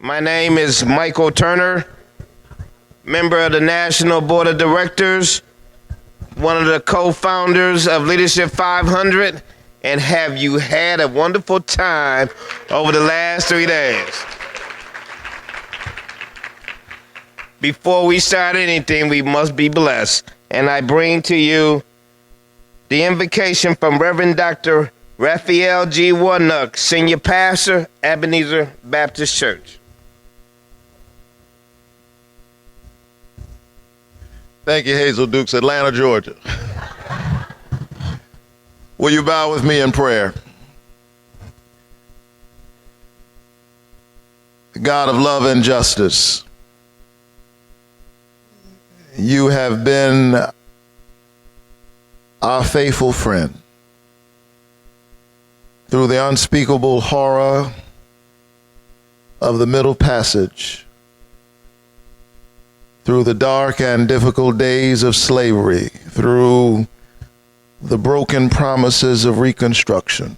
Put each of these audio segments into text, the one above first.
My name is Michael Turner, member of the National Board of Directors, one of the co-founders of Leadership 500, and have you had a wonderful time over the last 3 days? Before we start anything, we must be blessed, and I bring to you the invocation from Reverend Dr. Raphael G. Warnock, Senior Pastor, Ebenezer Baptist Church. Thank you, Hazel Dukes, Atlanta, Georgia. Will you bow with me in prayer? God of love and justice, you have been our faithful friend through the unspeakable horror of the Middle Passage, through the dark and difficult days of slavery, through the broken promises of Reconstruction,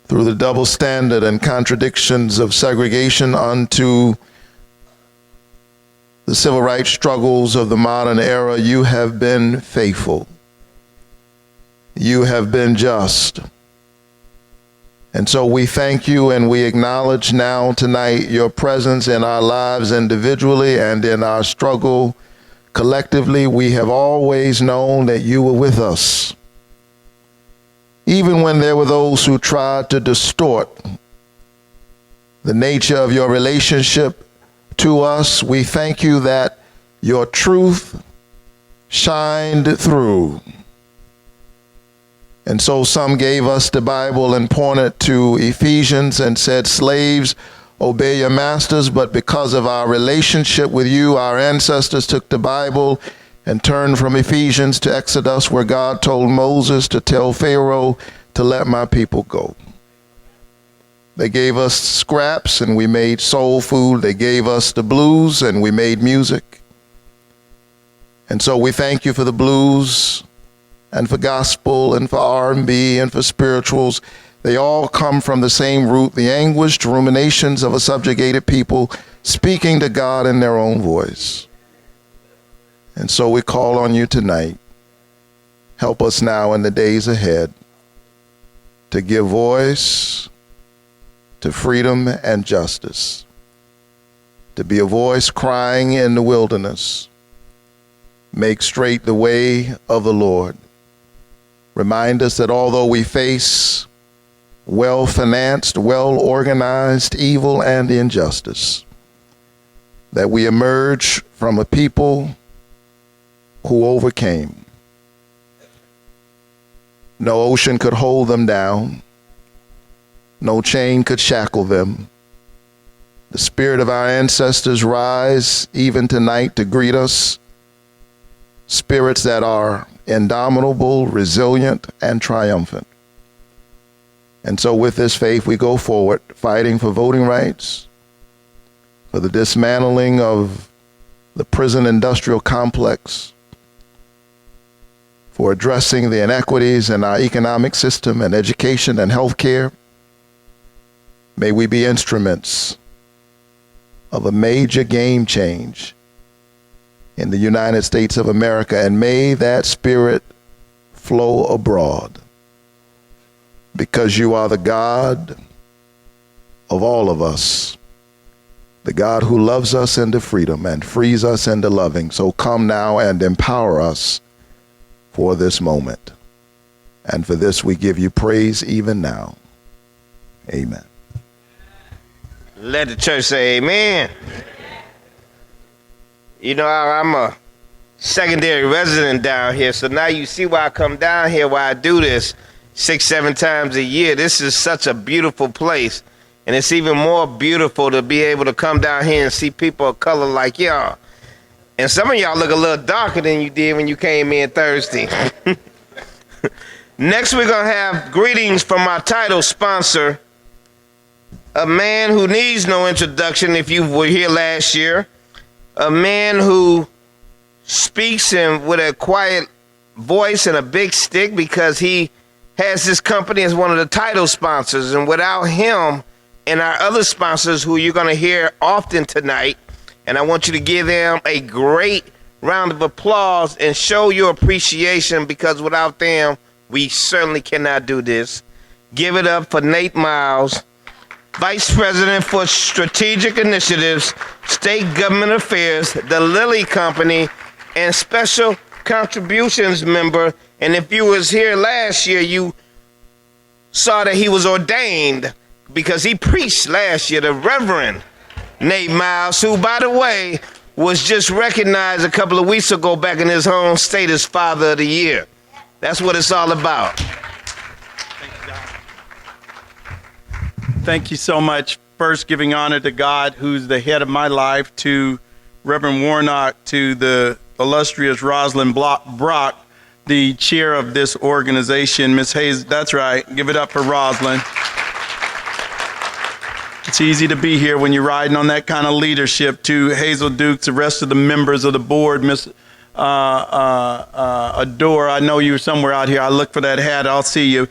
through the double standard and contradictions of segregation unto the civil rights struggles of the modern era. You have been faithful. You have been just. And so we thank you, and we acknowledge now tonight your presence in our lives individually and in our struggle collectively. We have always known that you were with us. Even when there were those who tried to distort the nature of your relationship to us, we thank you that your truth shined through. And so some gave us the Bible and pointed to Ephesians and said, slaves, obey your masters. But because of our relationship with you, our ancestors took the Bible and turned from Ephesians to Exodus, where God told Moses to tell Pharaoh to let my people go. They gave us scraps and we made soul food. They gave us the blues and we made music. And so we thank you for the blues and for gospel and for R&B and for spirituals. They all come from the same root, the anguished ruminations of a subjugated people speaking to God in their own voice. And so we call on you tonight. Help us now in the days ahead to give voice to freedom and justice, to be a voice crying in the wilderness, make straight the way of the Lord. Remind us that although we face well-financed, well-organized evil and injustice, that we emerge from a people who overcame. No ocean could hold them down. No chain could shackle them. The spirit of our ancestors rise even tonight to greet us. Spirits that are indomitable, resilient, and triumphant. And so with this faith, we go forward, fighting for voting rights, for the dismantling of the prison industrial complex, for addressing the inequities in our economic system and education and healthcare. May we be instruments of a major game change in the United States of America, and may that spirit flow abroad, because you are the God of all of us, the God who loves us into freedom and frees us into loving. So come now and empower us for this moment. And for this we give you praise even now. Amen. Let the church say amen. You know, I'm a secondary resident down here, so now you see why I come down here, why I do this 6-7 times a year. This is such a beautiful place, and it's even more beautiful to be able to come down here and see people of color like y'all. And some of y'all look a little darker than you did when you came in Thursday. Next, we're going to have greetings from our title sponsor, a man who needs no introduction if you were here last year, a man who speaks with a quiet voice and a big stick because he has this company as one of the title sponsors. And without him, and our other sponsors who you're going to hear often tonight. And I want you to give them a great round of applause and show your appreciation, because without them, we certainly cannot do this. Give it up for Nate Miles, Vice President for Strategic Initiatives, State Government Affairs, the Lilly Company, and Special Contributions member. And if you was here last year, you saw that he was ordained because he preached last year, the Reverend Nate Miles, who, by the way, was just recognized a couple of weeks ago back in his home state as Father of the Year. That's what it's all about. Thank you so much. First, giving honor to God, who's the head of my life, to Reverend Warnock, to the illustrious Rosalind Brock, the chair of this organization. Miss Hayes, that's right. Give it up for Rosalind. It's easy to be here when you're riding on that kind of leadership. To Hazel Dukes, the rest of the members of the board, Miss Adore, I know you're somewhere out here. I look for that hat. I'll see you.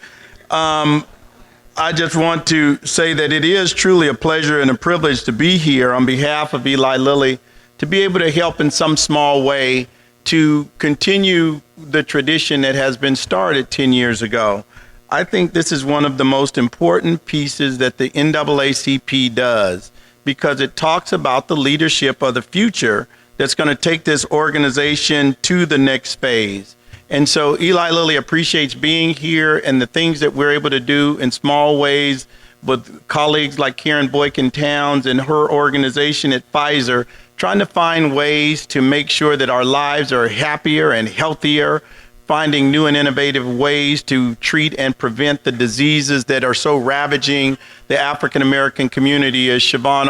I just want to say that it is truly a pleasure and a privilege to be here on behalf of Eli Lilly, to be able to help in some small way to continue the tradition that has been started 10 years ago. I think this is one of the most important pieces that the NAACP does, because it talks about the leadership of the future that's going to take this organization to the next phase. And so Eli Lilly appreciates being here and the things that we're able to do in small ways with colleagues like Karen Boykin-Towns and her organization at Pfizer, trying to find ways to make sure that our lives are happier and healthier, finding new and innovative ways to treat and prevent the diseases that are so ravaging the African American community, as Siobhan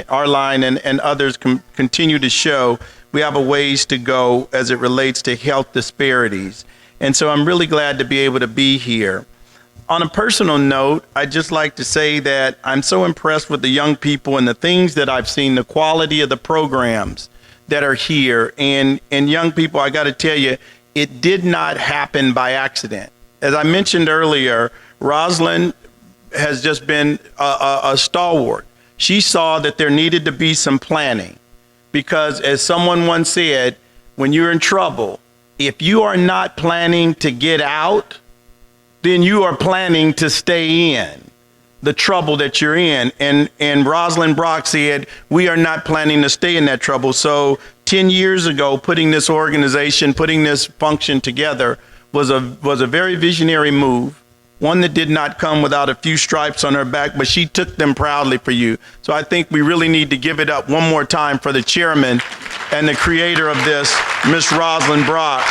Arline and others continue to show. We have a ways to go as it relates to health disparities. And so I'm really glad to be able to be here. On a personal note, I'd just like to say that I'm so impressed with the young people and the things that I've seen, the quality of the programs that are here. And young people, I got to tell you, it did not happen by accident. As I mentioned earlier, Rosalind has just been a stalwart. She saw that there needed to be some planning, because as someone once said, when you're in trouble, if you are not planning to get out, then you are planning to stay in the trouble that you're in. And Rosalind Brock said, we are not planning to stay in that trouble. So 10 years ago, putting this organization, putting this function together was a very visionary move, one that did not come without a few stripes on her back, but she took them proudly for you. So I think we really need to give it up one more time for the chairman and the creator of this, Miss Rosalind Brock.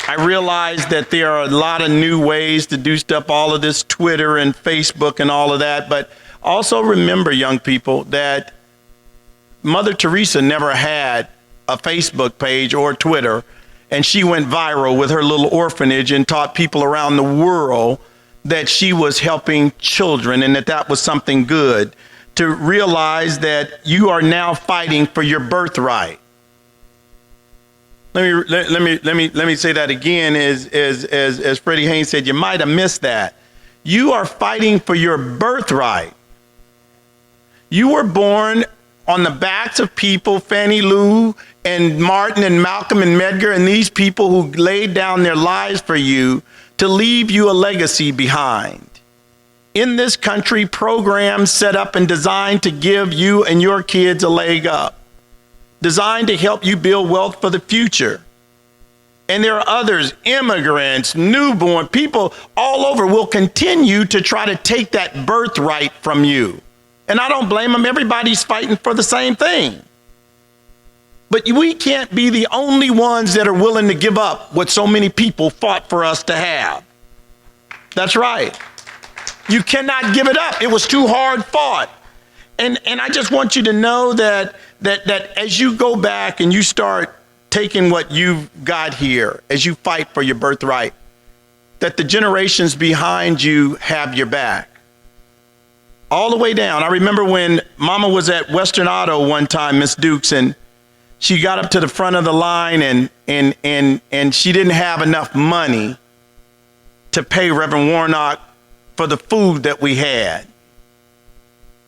I realize that there are a lot of new ways to do stuff, all of this Twitter and Facebook and all of that, but also remember, young people, that Mother Teresa never had a Facebook page or Twitter, and she went viral with her little orphanage and taught people around the world that she was helping children and that was something good. To realize that you are now fighting for your birthright. Let me say that again, as Freddie Haynes said, you might have missed that. You are fighting for your birthright. You were born on the backs of people, Fannie Lou and Martin and Malcolm and Medgar, and these people who laid down their lives for you to leave you a legacy behind. In this country, programs set up and designed to give you and your kids a leg up, designed to help you build wealth for the future. And there are others, immigrants, newborn, people all over will continue to try to take that birthright from you. And I don't blame them. Everybody's fighting for the same thing. But we can't be the only ones that are willing to give up what so many people fought for us to have. That's right. You cannot give it up. It was too hard fought. And I just want you to know that as you go back and you start taking what you've got here, as you fight for your birthright, that the generations behind you have your back. All the way down. I remember when Mama was at Western Auto one time, Miss Dukes, and she got up to the front of the line and she didn't have enough money to pay Reverend Warnock for the food that we had.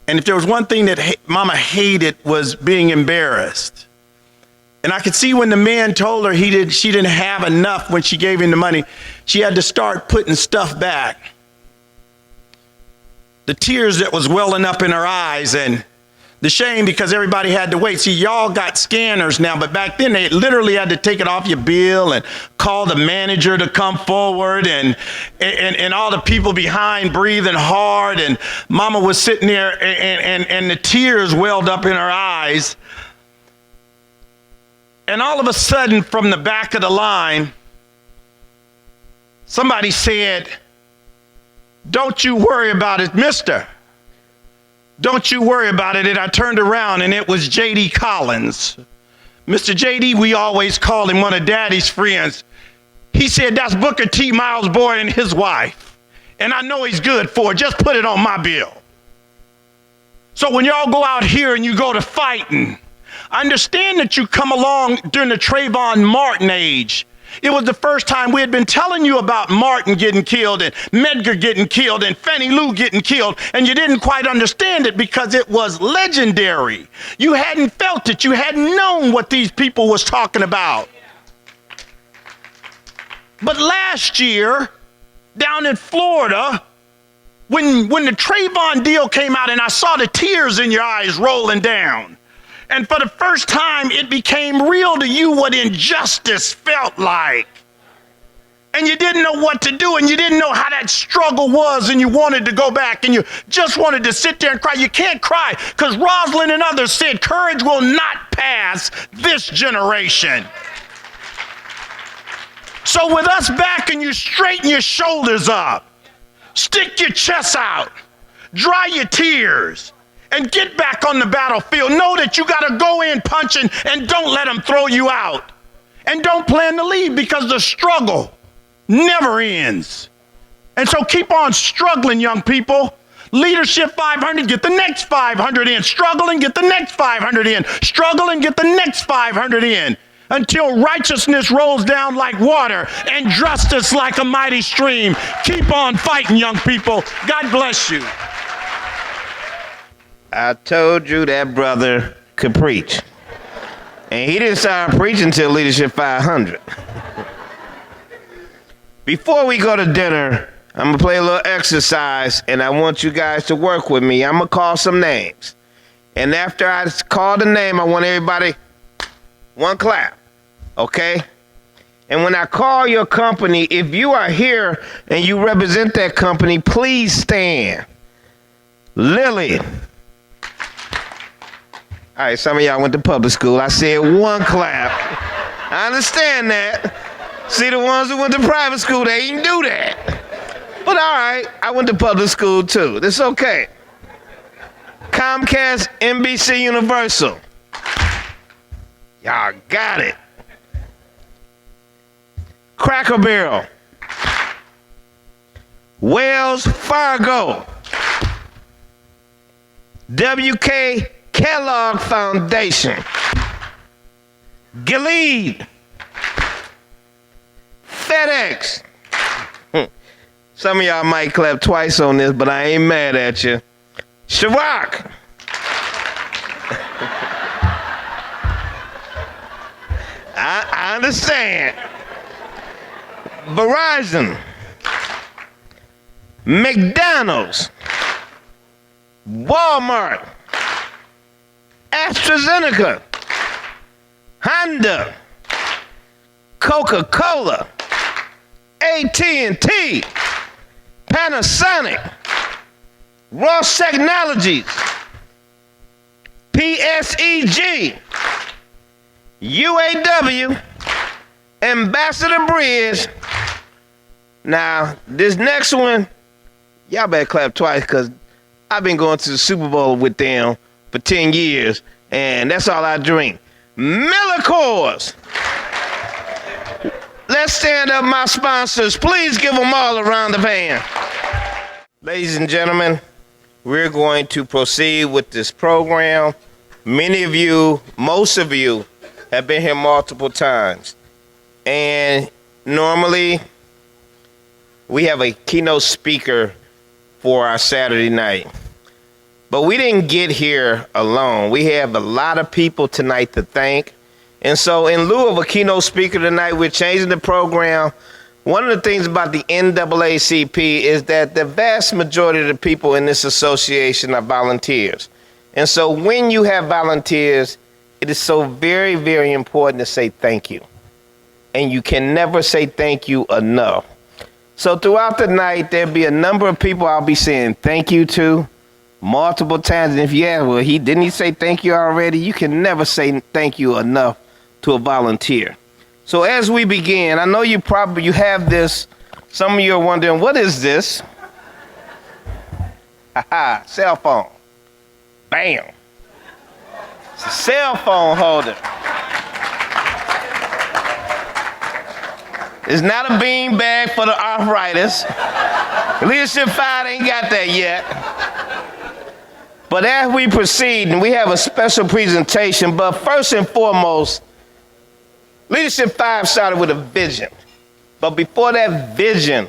And if there was one thing that Mama hated, was being embarrassed. And I could see when the man told her she didn't have enough when she gave him the money, she had to start putting stuff back. The tears that was welling up in her eyes, and the shame because everybody had to wait. See, y'all got scanners now, but back then they literally had to take it off your bill and call the manager to come forward, and all the people behind breathing hard. And Mama was sitting there, and the tears welled up in her eyes. And all of a sudden, from the back of the line, somebody said, "Don't you worry about it, mister. Don't you worry about it." And I turned around, and it was J.D. Collins. Mr. J.D., we always called him one of Daddy's friends. He said, "That's Booker T. Miles' boy and his wife. And I know he's good for it. Just put it on my bill." So when y'all go out here and you go to fighting, I understand that you come along during the Trayvon Martin age. It was the first time we had been telling you about Martin getting killed and Medgar getting killed and Fannie Lou getting killed, and you didn't quite understand it because it was legendary. You hadn't felt it. You hadn't known what these people was talking about. But last year, down in Florida, when the Trayvon deal came out and I saw the tears in your eyes rolling down, and for the first time, it became real to you what injustice felt like. And you didn't know what to do, and you didn't know how that struggle was, and you wanted to go back, and you just wanted to sit there and cry. You can't cry, because Rosalind and others said courage will not pass this generation. So with us backing you, straighten your shoulders up, stick your chest out, dry your tears, and get back on the battlefield. Know that you got to go in punching, and don't let them throw you out. And don't plan to leave, because the struggle never ends. And so keep on struggling, young people. Leadership 500, get the next 500 in. Struggle and get the next 500 in. Struggle and get the next 500 in. Until righteousness rolls down like water and justice like a mighty stream. Keep on fighting, young people. God bless you. I told you that brother could preach. And he didn't start preaching until Leadership 500. Before we go to dinner, I'm going to play a little exercise, and I want you guys to work with me. I'm going to call some names. And after I call the name, I want everybody, one clap, okay? And when I call your company, if you are here and you represent that company, please stand. Lily. All right, some of y'all went to public school. I said one clap. I understand that. See, the ones who went to private school, they didn't do that. But all right, I went to public school too. That's okay. Comcast, NBC Universal. Y'all got it. Cracker Barrel. Wells Fargo. WK Kellogg Foundation. Gilead. FedEx. Some of y'all might clap twice on this, but I ain't mad at you. Chirac. I understand. Verizon. McDonald's. Walmart. AstraZeneca. Honda. Coca-Cola. AT&T. Panasonic. Ross Technologies. PSEG. UAW. Ambassador Bridge. Now, this next one, y'all better clap twice, because I've been going to the Super Bowl with them for 10 years, and that's all I drink. Miller Coors. Let's stand up, my sponsors. Please give them all a round of applause. Ladies and gentlemen, we're going to proceed with this program. Many of you, most of you, have been here multiple times. And normally, we have a keynote speaker for our Saturday night. But we didn't get here alone. We have a lot of people tonight to thank. And so in lieu of a keynote speaker tonight, we're changing the program. One of the things about the NAACP is that the vast majority of the people in this association are volunteers. And so when you have volunteers, it is so very, very important to say thank you. And you can never say thank you enough. So throughout the night, there'll be a number of people I'll be saying thank you to multiple times. And if you ask, well, didn't he say thank you already? You can never say thank you enough to a volunteer. So as we begin, I know you have this. Some of you are wondering, what is this? Haha, cell phone. Bam. It's a cell phone holder. It's not a bean bag for the arthritis. Leadership 5 ain't got that yet. But as we proceed, and we have a special presentation, but first and foremost, Leadership 5 started with a vision. But before that vision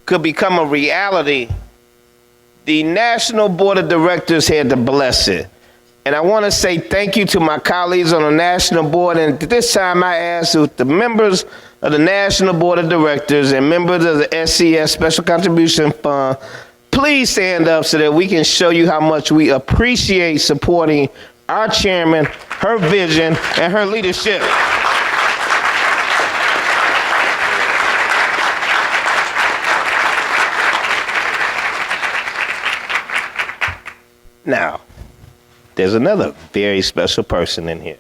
could become a reality, the National Board of Directors had to bless it. And I want to say thank you to my colleagues on the National Board. And this time I ask the members of the National Board of Directors and members of the SCS Special Contribution Fund, please stand up so that we can show you how much we appreciate supporting our chairman, her vision, and her leadership. Now, there's another very special person in here.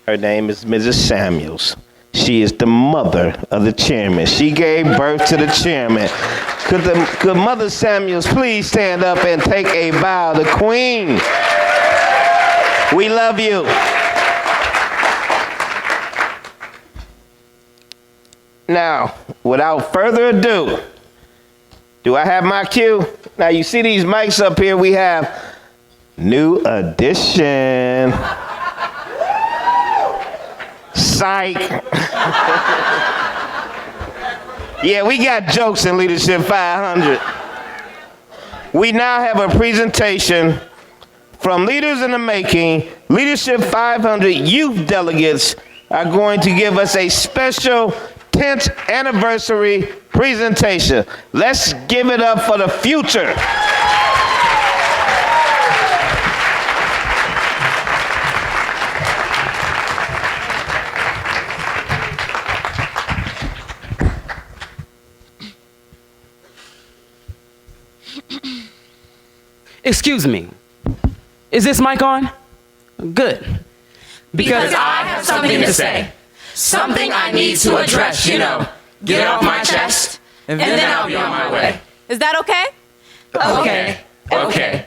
Her name is Mrs. Samuels. She is the mother of the chairman. She gave birth to the chairman. Could Mother Samuels please stand up and take a bow? The Queen. We love you. Now, without further ado, do I have my cue? Now, you see these mics up here, we have new addition. Psych. Yeah, we got jokes in Leadership 500. We now have a presentation from Leaders in the Making. Leadership 500 youth delegates are going to give us a special 10th anniversary presentation. Let's give it up for the future. Excuse me, is this mic on? Good. Because I have something to say. Something I need to address, you know. Get it off my chest, and then I'll be on my way. Is that okay? Okay.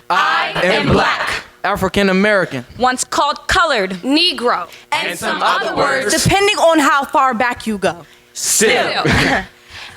I am black. African American. Once called colored, Negro, And some other words. depending on how far back you go. Still.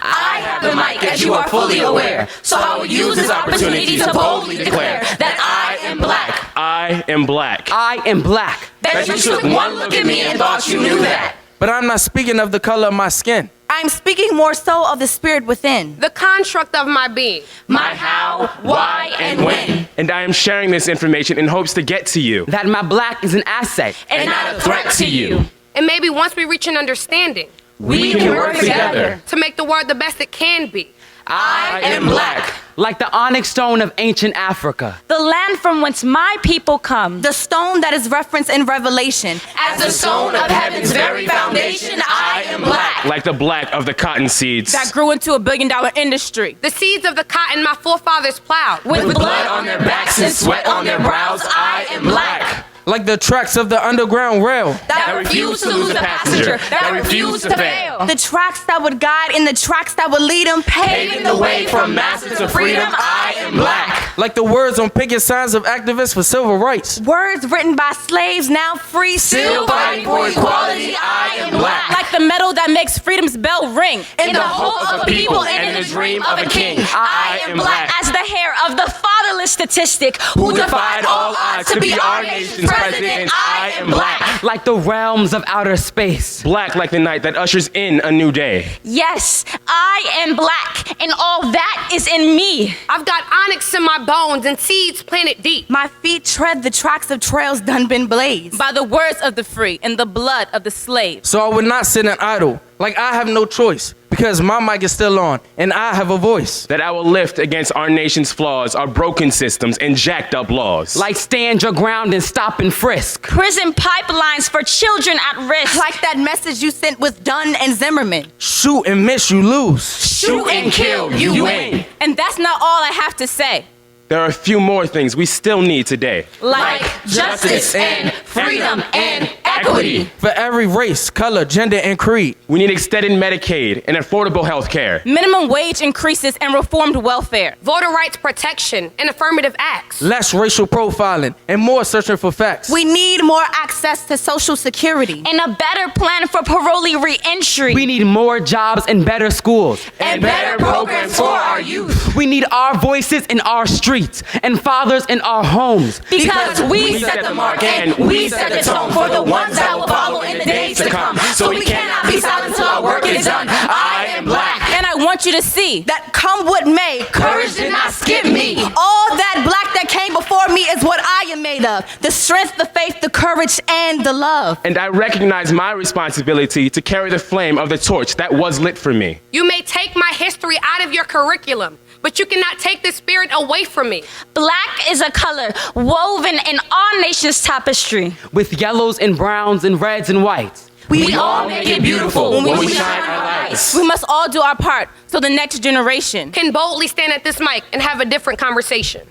I have the mic, as you are fully aware, so I will use this opportunity to boldly declare that I am black. I am black. I am black. That you took one look at me and thought you knew that. But I'm not speaking of the color of my skin. I'm speaking more so of the spirit within. The construct of my being. My how, why, and when. And I am sharing this information in hopes to get to you. That my black is an asset. And not a threat to you. And maybe once we reach an understanding, We can work together. to make the world the best it can be. I am black. Like the onyx stone of ancient Africa. The land from whence my people come. The stone that is referenced in Revelation. As the stone of heaven's very foundation, I am black. Like the black of the cotton seeds. That grew into $1 billion industry. The seeds of the cotton my forefathers plowed. With blood on their backs and sweat on their brows, I am black. Like the tracks of the Underground Rail. That refuse to lose a passenger. That refuse to fail. The tracks that would guide and the tracks that would lead them. Paving the way from massive to freedom, I am black. Like the words on picket signs of activists for civil rights. Words written by slaves now free. Still fighting for equality, I am black. Like the metal that makes freedom's bell ring. In the hope of a people and in the dream of a king, I am black. As the hair of the fatherland marvelous statistic who defied all odds to be our nation's president. I am black. Like the realms of outer space. Black like the night that ushers in a new day. Yes, I am black, and all that is in me. I've got onyx in my bones and seeds planted deep. My feet tread the tracks of trails done been blazed by the words of the free and the blood of the slave. So I would not sit and idle, like I have no choice, because my mic is still on, and I have a voice. That I will lift against our nation's flaws, our broken systems, and jacked up laws. Like stand your ground and stop and frisk. Prison pipelines for children at risk. Like that message you sent with Dunn and Zimmerman. Shoot and miss, you lose. Shoot and kill, you win. And that's not all I have to say. There are a few more things we still need today. Like justice and freedom and equity. For every race, color, gender, and creed. We need extended Medicaid and affordable health care. Minimum wage increases and reformed welfare. Voter rights protection and affirmative acts. Less racial profiling and more searching for facts. We need more access to Social Security. And a better plan for parolee reentry. We need more jobs and better schools. And better programs for our youth. We need our voices in our streets and fathers in our homes. Because we set the mark and we set the tone for the ones that will follow in the days to come. So we cannot be silent till our work is done. I am black. And I want you to see That come what may, courage did not skip me. all that black that came before me is what I am made of. The strength, the faith, the courage, and the love. And I recognize my responsibility to carry the flame of the torch that was lit for me. You may take my history out of your curriculum, but you cannot take the spirit away from me. Black is a color woven in our nation's tapestry. With yellows and browns and reds and whites. We all make it beautiful when we shine our lights. We must all do our part so the next generation Can boldly stand at this mic and have a different conversation.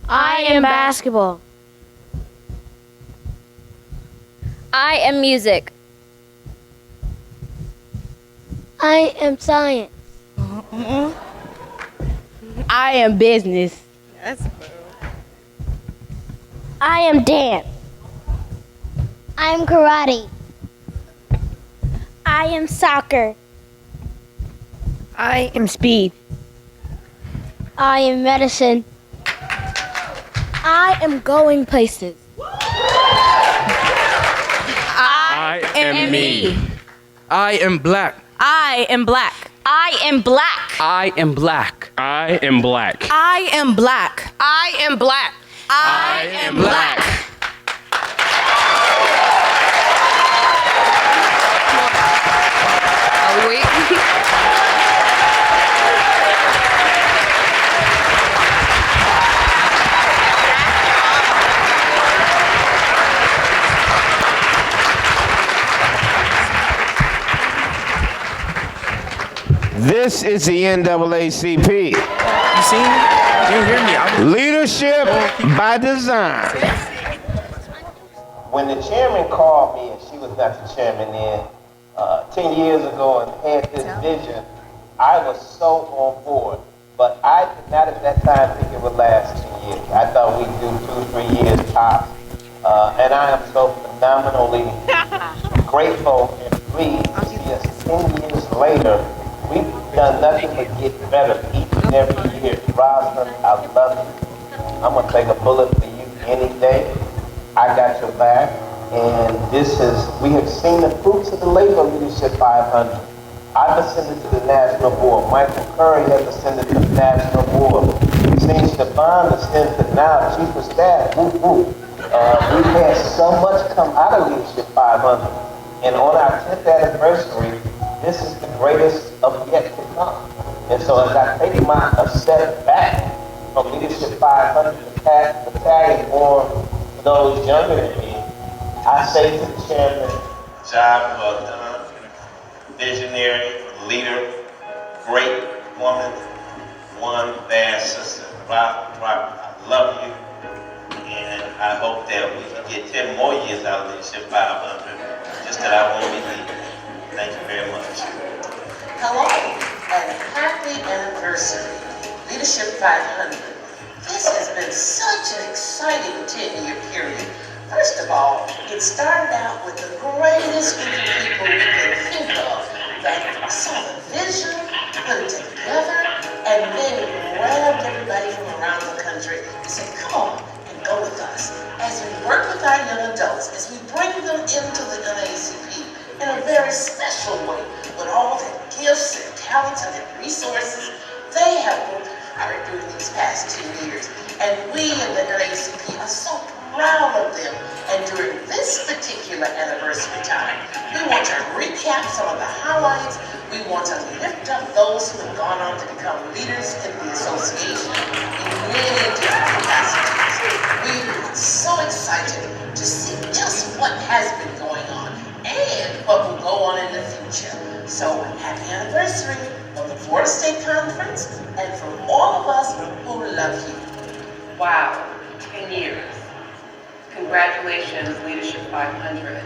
I am basketball. I am music. I am science. I am business. I am dance. I am karate. I am soccer. I am speed. I am medicine. I am going places. I am me. I am black. I am black. I am black. I am black. I am black. I am black. I am black. I am black. Oh, wait. This is the NAACP. You see me? You hear me? Leadership by design. When the chairman called me, and she was not the chairman then, 10 years ago and had this vision, I was so on board. But I did not at that time think it would last 2 years. I thought we'd do 2 3 years tops. And I am so phenomenally grateful and pleased to see us 10 years later. We've done nothing but get better each and every year. Rosalind, I love you. I'm going to take a bullet for you any day. I got your back. And we have seen the fruits of the labor leadership 500. I've ascended to the national board. Michael Curry has ascended to the national board. We've seen Siobhan ascend to now chief of staff. Woo, woo. We've had so much come out of leadership 500. And on our 10th anniversary, this is the greatest of yet to come. And so as I take a step back from leadership 500 to tagging more for those younger than me, I say to the chairman, job well done, visionary, leader, great woman, one bad sister. Rob, I love you, and I hope that we can get 10 more years out of leadership 500, just that I won't be leaving. Thank you very much. Hello, and happy anniversary, Leadership 500. This has been such an exciting 10-year period. First of all, it started out with the greatest group of people we could think of that saw the vision, put it together, and then grabbed everybody from around the country to their resources. They have worked hard during these past 10 years, and we in the NAACP are so proud of them. And during this particular anniversary time, we want to recap some of the highlights. We want to lift up those who have gone on to become leaders in the association in many different capacities. We are so excited to see just what has been going on and what will go on in the future. So happy anniversary from the Florida State Conference and from all of us who love you. Wow, 10 years. Congratulations, Leadership 500.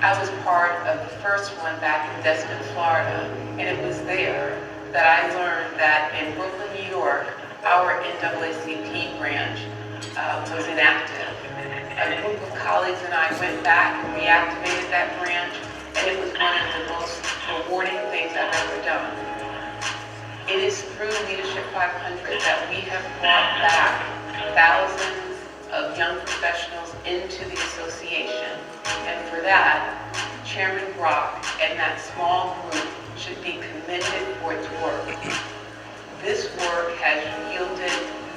I was part of the first one back in Destin, Florida, and it was there that I learned that in Brooklyn, New York, our NAACP branch was inactive. A group of colleagues and I went back and reactivated that branch, and it was one of the most rewarding things I've ever done. It is through Leadership 500 that we have brought back thousands of young professionals into the association. And for that, Chairman Brock and that small group should be commended for its work. This work has yielded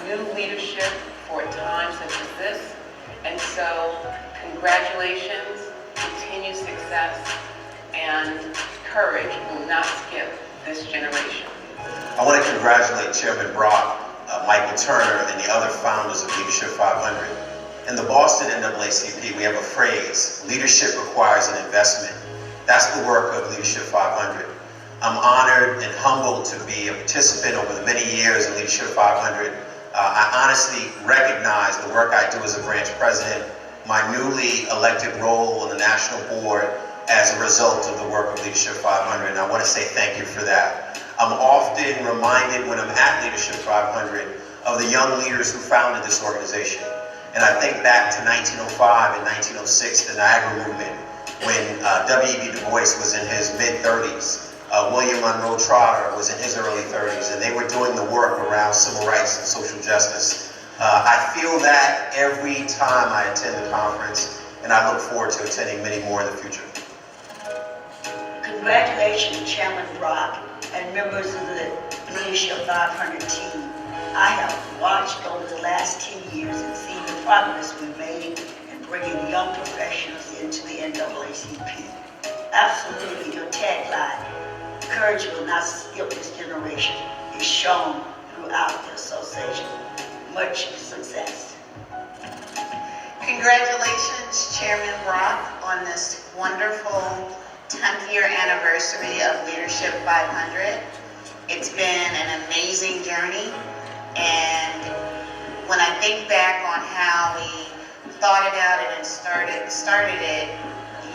new leadership for times such as this. And so, congratulations, continued success, and courage will not skip this generation. I want to congratulate Chairman Brock, Michael Turner, and the other founders of Leadership 500. In the Boston NAACP, we have a phrase, leadership requires an investment. That's the work of Leadership 500. I'm honored and humbled to be a participant over the many years in Leadership 500. I honestly recognize the work I do as a branch president, my newly elected role on the national board as a result of the work of Leadership 500, and I want to say thank you for that. I'm often reminded when I'm at Leadership 500 of the young leaders who founded this organization. And I think back to 1905 and 1906, the Niagara movement, when W.E.B. Du Bois was in his mid-30s. William Monroe Trotter was in his early 30s, and they were doing the work around civil rights and social justice. I feel that every time I attend the conference, and I look forward to attending many more in the future. Congratulations, Chairman Brock, and members of the Leadership 500 team. I have watched over the last 10 years and seen the progress we've made in bringing young professionals into the NAACP. Absolutely, your tagline, courage will not skip this generation, is shown throughout the association. Much success. Congratulations, Chairman Brock, on this wonderful 10th year anniversary of Leadership 500. It's been an amazing journey, and when I think back on how we thought about it and started it,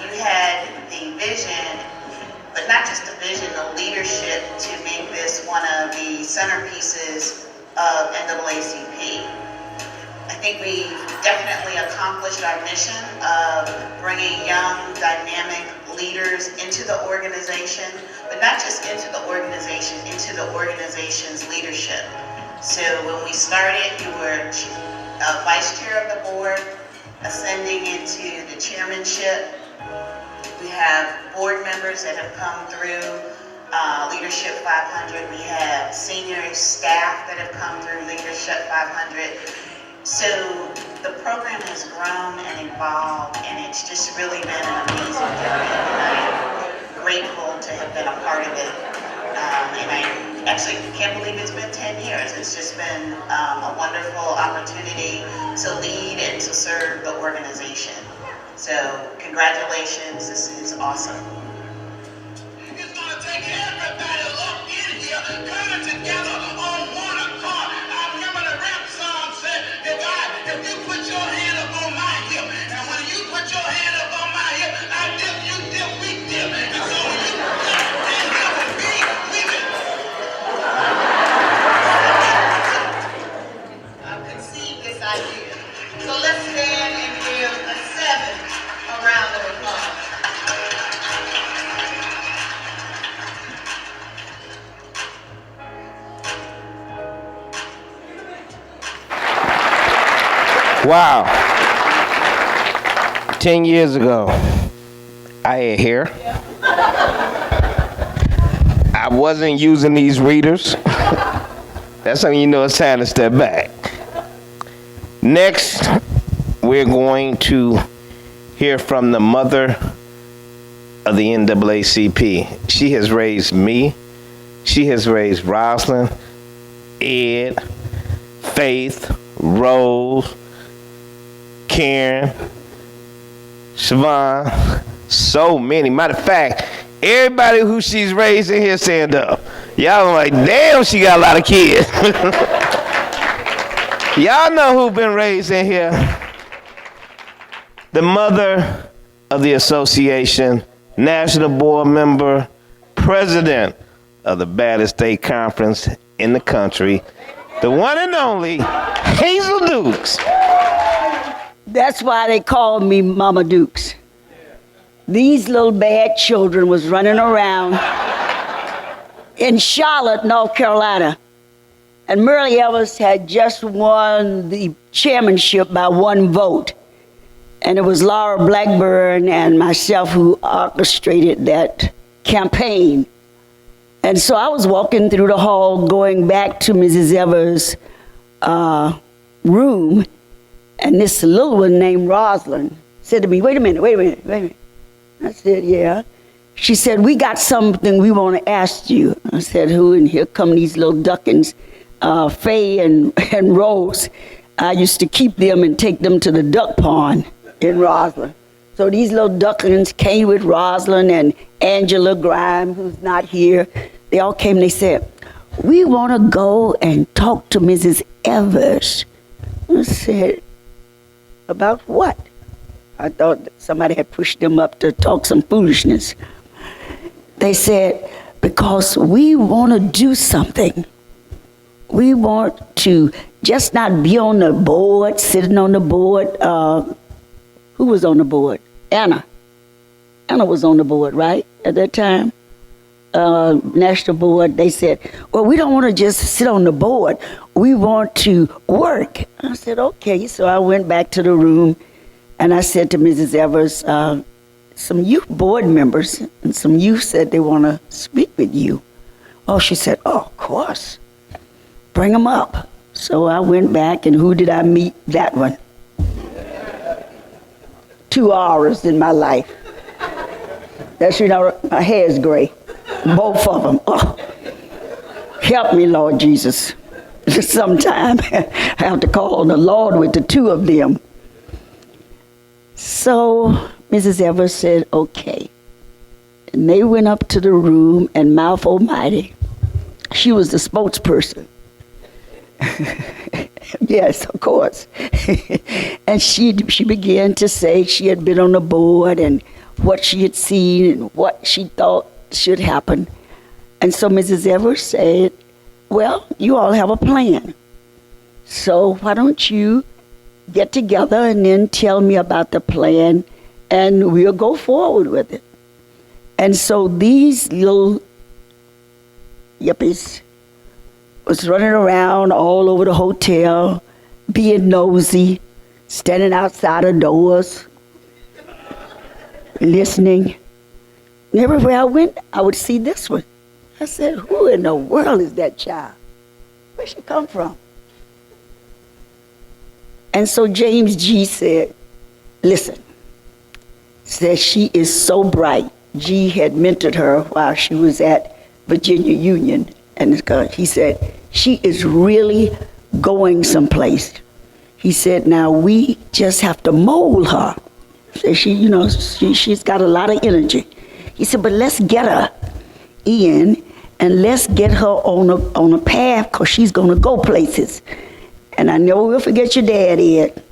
you had the vision, but not just the vision, the leadership to make this one of the centerpieces of NAACP. I think we've definitely accomplished our mission of bringing young, dynamic leaders into the organization, but not just into the organization's leadership. So when we started, you were vice chair of the board, ascending into the chairmanship. We have board members that have come through Leadership 500. We have senior staff that have come through Leadership 500. So the program has grown and evolved, and it's just really been an amazing journey, and I'm grateful to have been a part of it. And I actually can't believe it's been 10 years. It's just been a wonderful opportunity to lead and to serve the organization. So congratulations, this is awesome. It's gonna take everybody up in here, coming together on one accord. I remember the rap song said, if you put your hand up on my hip, and when you put your hand up on my hip, I dip, you dip, we dip. And so when you dip and dip with me, we dip. I've conceived this idea. So let's stand and give a 7 a round of applause. Wow. 10 years ago, I ain't here. I I wasn't using these readers. That's how you know it's time to step back. Next, we're going to hear from the mother of the NAACP. She has raised me. She has raised Rosalind, Ed, Faith, Rose, Karen, Siobhan, so many. Matter of fact, everybody who she's raised in here, stand up. Y'all like, damn, she got a lot of kids. Y'all know who's been raised in here. The mother of the association, national board member, president of the baddest state conference in the country, the one and only Hazel Dukes. That's why they called me Mama Dukes. These little bad children was running around in Charlotte, North Carolina. And Murray Evers had just won the chairmanship by 1 vote. And it was Laura Blackburn and myself who orchestrated that campaign. And so I was walking through the hall going back to Mrs. Evers' room, and this little one named Rosalind said to me, wait a minute. I said, yeah. She said, we got something we want to ask you. I said, who? And here come these little duckins, Faye and Rose. I used to keep them and take them to the duck pond in Rosalind. So these little ducklings came with Rosalind and Angela Grimes, who's not here. They all came and they said, we want to go and talk to Mrs. Evers. I said, about what? I thought that somebody had pushed them up to talk some foolishness. They said, because we want to do something. We want to just not be on the board, sitting on the board. Who was on the board? Anna. Anna was on the board, right, at that time? National board. They said, well, we don't want to just sit on the board. We want to work. I said, okay. So I went back to the room and I said to Mrs. Evers, some youth board members and some youth said they want to speak with you. Oh, she said, oh, of course. Bring them up. So I went back, and who did I meet? That one. 2 hours in my life. That's, you know, my hair is gray. Both of them. Oh, help me, Lord Jesus. Sometime I have to call on the Lord with the 2 of them. So Mrs. Evers said, okay. And they went up to the room, and Mouth Almighty, she was the spokesperson. Yes, of course. And she began to say she had been on the board and what she had seen and what she thought should happen. And so Mrs. Evers said, well, you all have a plan. So why don't you get together and then tell me about the plan and we'll go forward with it. And so these little yuppies was running around all over the hotel, being nosy, standing outside of doors, listening. And everywhere I went, I would see this one. I said, who in the world is that child? Where'd she come from? And so James G. said, listen, said she is so bright. G had mentored her while she was at Virginia Union. And he said, she is really going someplace. He said, now we just have to mold her. So she's got a lot of energy. He said, but let's get her in and let's get her on a path because she's going to go places. And I never will forget your dad, Ed.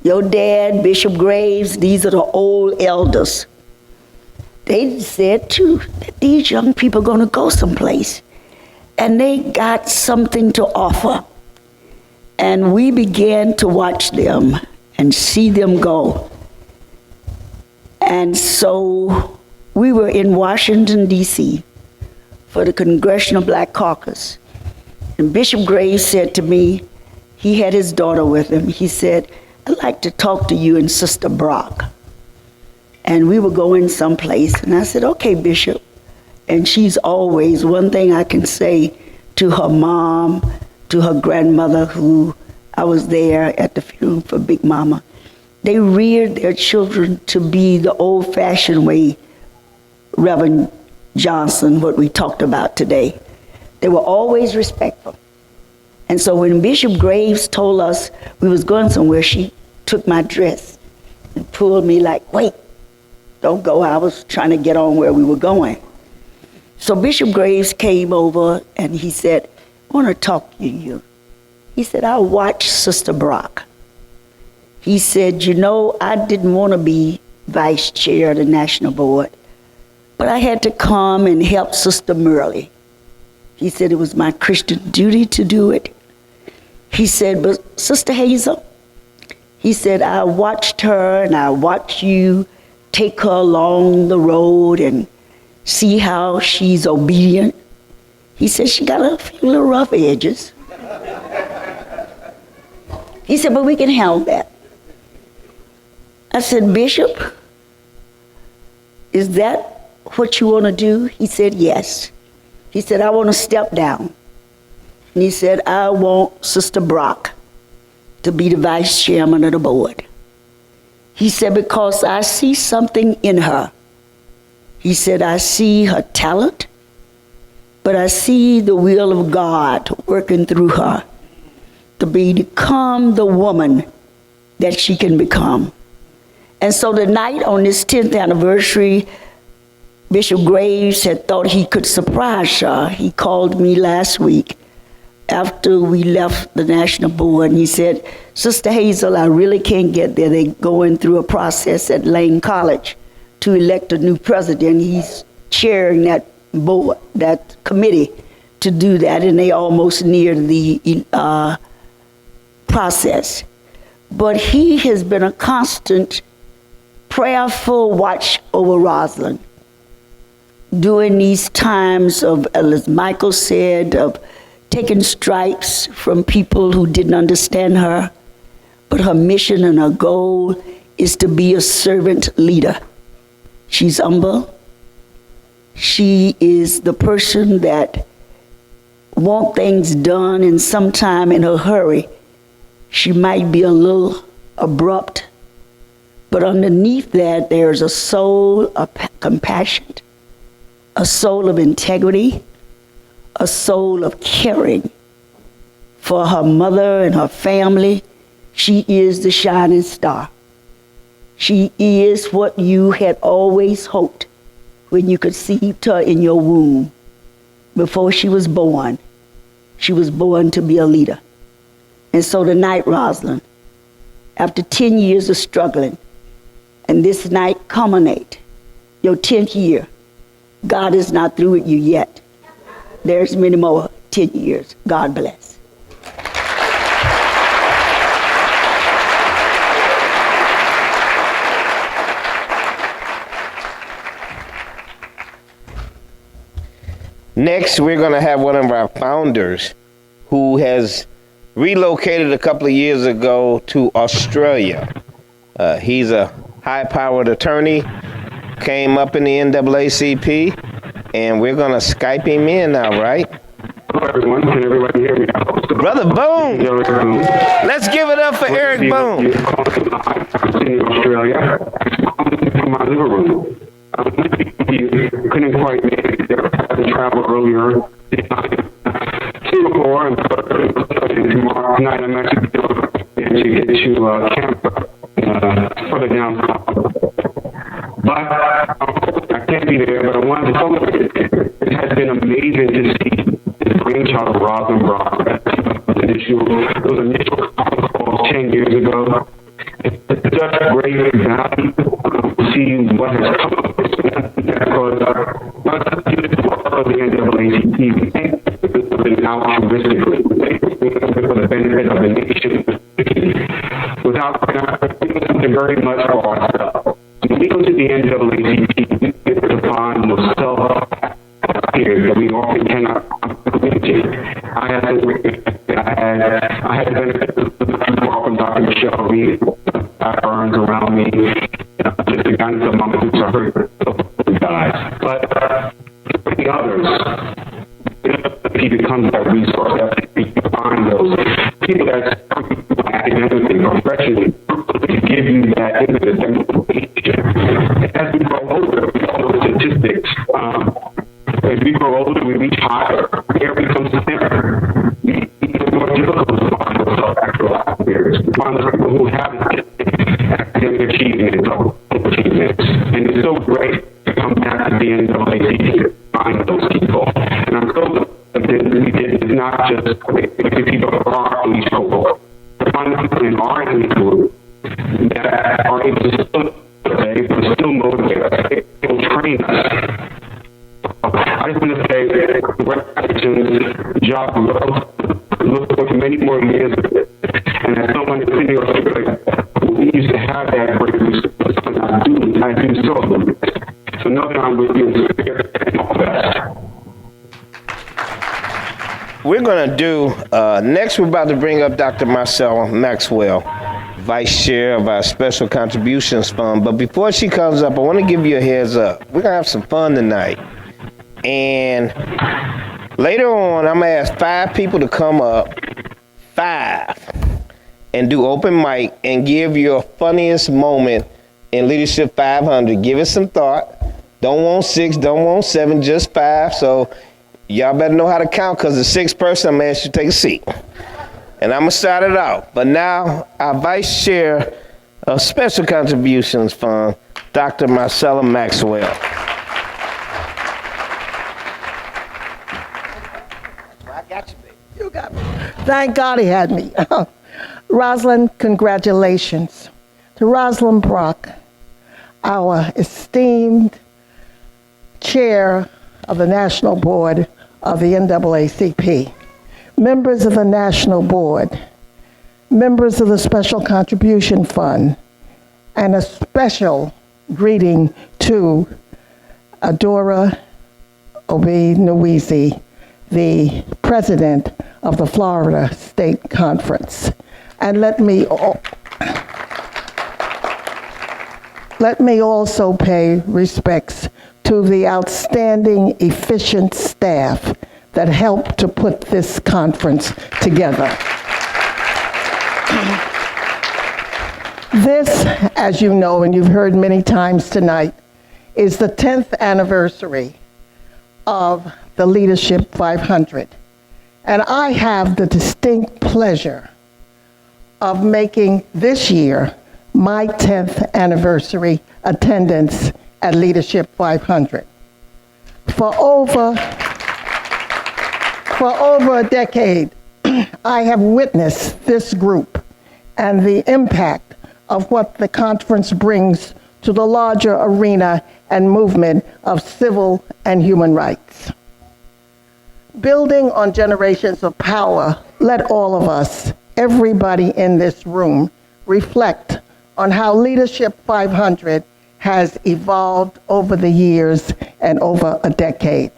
Your dad, Bishop Graves, these are the old elders. They said, too, that these young people are going to go someplace. And they got something to offer. And we began to watch them and see them go. And so we were in Washington, D.C. for the Congressional Black Caucus. And Bishop Graves said to me, he had his daughter with him, he said, I'd like to talk to you and Sister Brock. And we were going someplace. And I said, okay, Bishop. And she's always, one thing I can say to her mom, to her grandmother, who I was there at the funeral for Big Mama, they reared their children to be the old-fashioned way, Reverend Johnson, what we talked about today. They were always respectful. And so when Bishop Graves told us we was going somewhere, she took my dress and pulled me like, wait, don't go. I was trying to get on where we were going. So Bishop Graves came over and he said, I want to talk to you. He said, I watched Sister Brock. He said, you know, I didn't want to be vice chair of the national board, but I had to come and help Sister Murley. He said it was my Christian duty to do it. He said, but Sister Hazel, he said, I watched her and I watched you take her along the road and see how she's obedient. He said, she got a few little rough edges. He said, but we can handle that. I said, Bishop, is that what you want to do? He said, yes. He said, I want to step down. And he said, I want Sister Brock to be the vice chairman of the board. He said, because I see something in her. He said, I see her talent, but I see the will of God working through her to become the woman that she can become. And so tonight on this 10th anniversary, Bishop Graves had thought he could surprise her. He called me last week after we left the national board, and he said, Sister Hazel, I really can't get there. They're going through a process at Lane College to elect a new president. He's chairing that board, that committee to do that, and they almost near the process. But he has been a constant prayerful watch over Rosalind during these times of, as Michael said, of taking stripes from people who didn't understand her. But her mission and her goal is to be a servant leader. She's humble. She is the person that wants things done, and sometime in her hurry, she might be a little abrupt. But underneath that, there's a soul of compassion, a soul of integrity, a soul of caring for her mother and her family. She is the shining star. She is what you had always hoped when you conceived her in your womb. Before she was born to be a leader. And so tonight, Rosalind, after 10 years of struggling, and this night culminate your 10th year, God is not through with you yet. There's many more 10 years. God bless. Next, we're going to have one of our founders who has relocated a couple of years ago to Australia. He's a high-powered attorney, came up in the NAACP, and we're going to Skype him in now, right? Hello, everyone. Can everybody hear me now? Brother Boone! Let's give it up for Eric Boone. In Australia, from my living room. Couldn't quite make it there. I had to travel earlier. Singapore, and tomorrow night I'm actually going to get to Canberra, further down. But I can't be there, but I wanted to celebrate it. It has been amazing to see the brainchild of Rosalind Brock. Those initial calls 10 years ago. It's such great value to see what has come up with it. Because of the NAACP, we think altruistically, for the benefit of the nation, without doing something very much for ourselves. When we go to the NAACP, we get to find the self-care that we often cannot communicate. I had the benefit of from Dr. Michelle Reed, burns around me, just the guidance of Mama Dukes, I heard guys. But that's academically, professionally, to give you that impetus and motivation. As we grow older, we follow statistics. As we grow older, we reach higher. Hair becomes thinner. It's more difficult to find those self-actualized peers. We find those people who have academic achievements or achievements. And it's so great to come back to the NAACP to find those people. And I'm so glad that it's not just the people who are in each cohort. To find the people in our age group that are able to still motivate us, they will train us. I just want to say, congratulations, job well. Look forward to many more years of it. And as someone in Sydney, Australia, who used to have that breakthrough, I do so. So know that I'm with you in spirit and all that. We're going to do, next we're about to bring up Dr. Marcella Maxwell, Vice Chair of our Special Contributions Fund. But before she comes up, I want to give you a heads up. We're going to have some fun tonight. And later on, I'm going to ask 5 people to come up, 5, and do open mic and give your funniest moment in Leadership 500. Give it some thought. Don't want 6, don't want 7, just 5. So y'all better know how to count, because the 6th person, I'm going to ask you to take a seat. And I'm going to start it out. But now, our Vice Chair of Special Contributions Fund, Dr. Marcella Maxwell. You got me. Thank God he had me. Rosalind, congratulations. To Rosalind Brock, our esteemed chair of the National Board of the NAACP, members of the National Board, members of the Special Contribution Fund, and a special greeting to Adora Obi-Nwezi, the president of the Florida State Conference. And let me also pay respects to the outstanding, efficient staff that helped to put this conference together. This, as you know, and you've heard many times tonight, is the 10th anniversary of the Leadership 500. And I have the distinct pleasure of making this year my 10th anniversary attendance at Leadership 500. For over a decade, I have witnessed this group and the impact of what the conference brings to the larger arena and movement of civil and human rights. Building on generations of power, let all of us, everybody in this room, reflect on how Leadership 500 has evolved over the years and over a decade.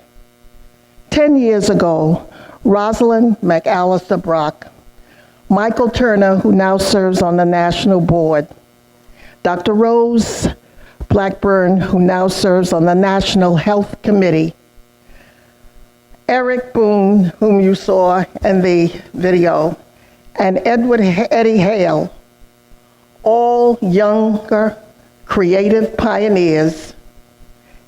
10 years ago, Rosalind McAllister Brock, Michael Turner, who now serves on the National Board, Dr. Rose Blackburn, who now serves on the National Health Committee, Eric Boone, whom you saw in the video, and Eddie Hale, all younger, creative pioneers,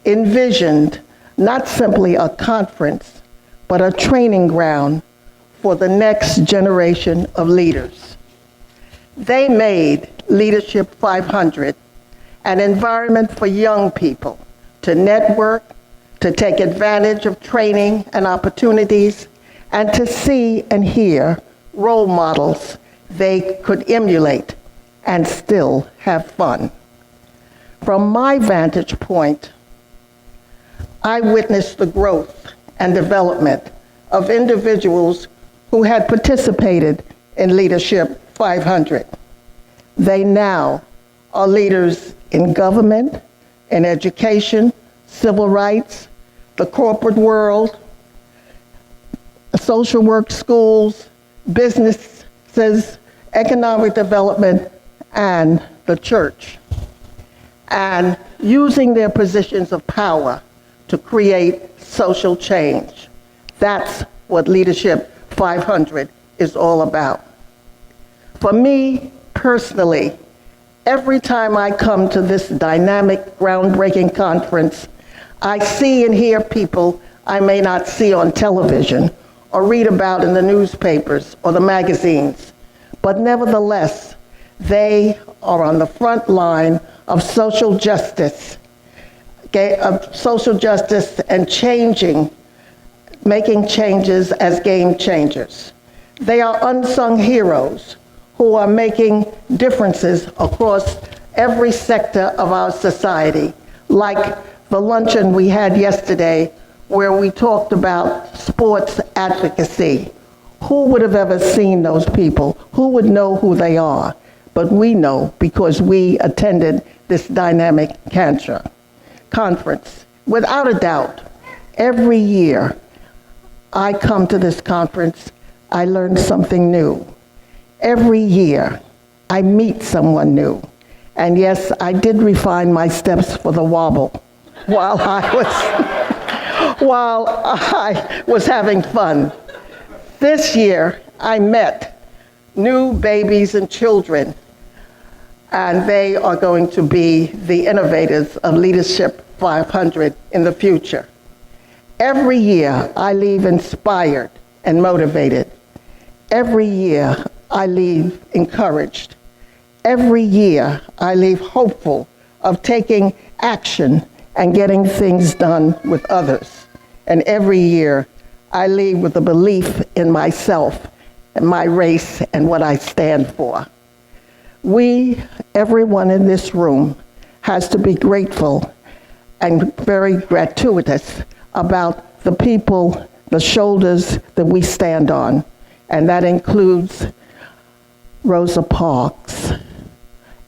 envisioned not simply a conference, but a training ground for the next generation of leaders. They made Leadership 500 an environment for young people to network, to take advantage of training and opportunities, and to see and hear role models they could emulate and still have fun. From my vantage point, I witnessed the growth and development of individuals who had participated in Leadership 500. They now are leaders in government, in education, civil rights, the corporate world, social work schools, businesses, economic development, and the church, and using their positions of power to create social change. That's what Leadership 500 is all about. For me personally, every time I come to this dynamic, groundbreaking conference, I see and hear people I may not see on television or read about in the newspapers or the magazines. But nevertheless, they are on the front line of social justice and making changes as game changers. They are unsung heroes who are making differences across every sector of our society, like the luncheon we had yesterday where we talked about sports advocacy. Who would have ever seen those people? Who would know who they are? But we know because we attended this dynamic conference. Without a doubt, every year I come to this conference, I learn something new. Every year I meet someone new. And yes, I did refine my steps for the wobble while I was having fun. This year, I met new babies and children, and they are going to be the innovators of Leadership 500 in the future. Every year, I leave inspired and motivated. Every year, I leave encouraged. Every year, I leave hopeful of taking action and getting things done with others. And every year, I leave with a belief in myself and my race and what I stand for. Everyone in this room, has to be grateful and very gratuitous about the people, the shoulders that we stand on. And that includes Rosa Parks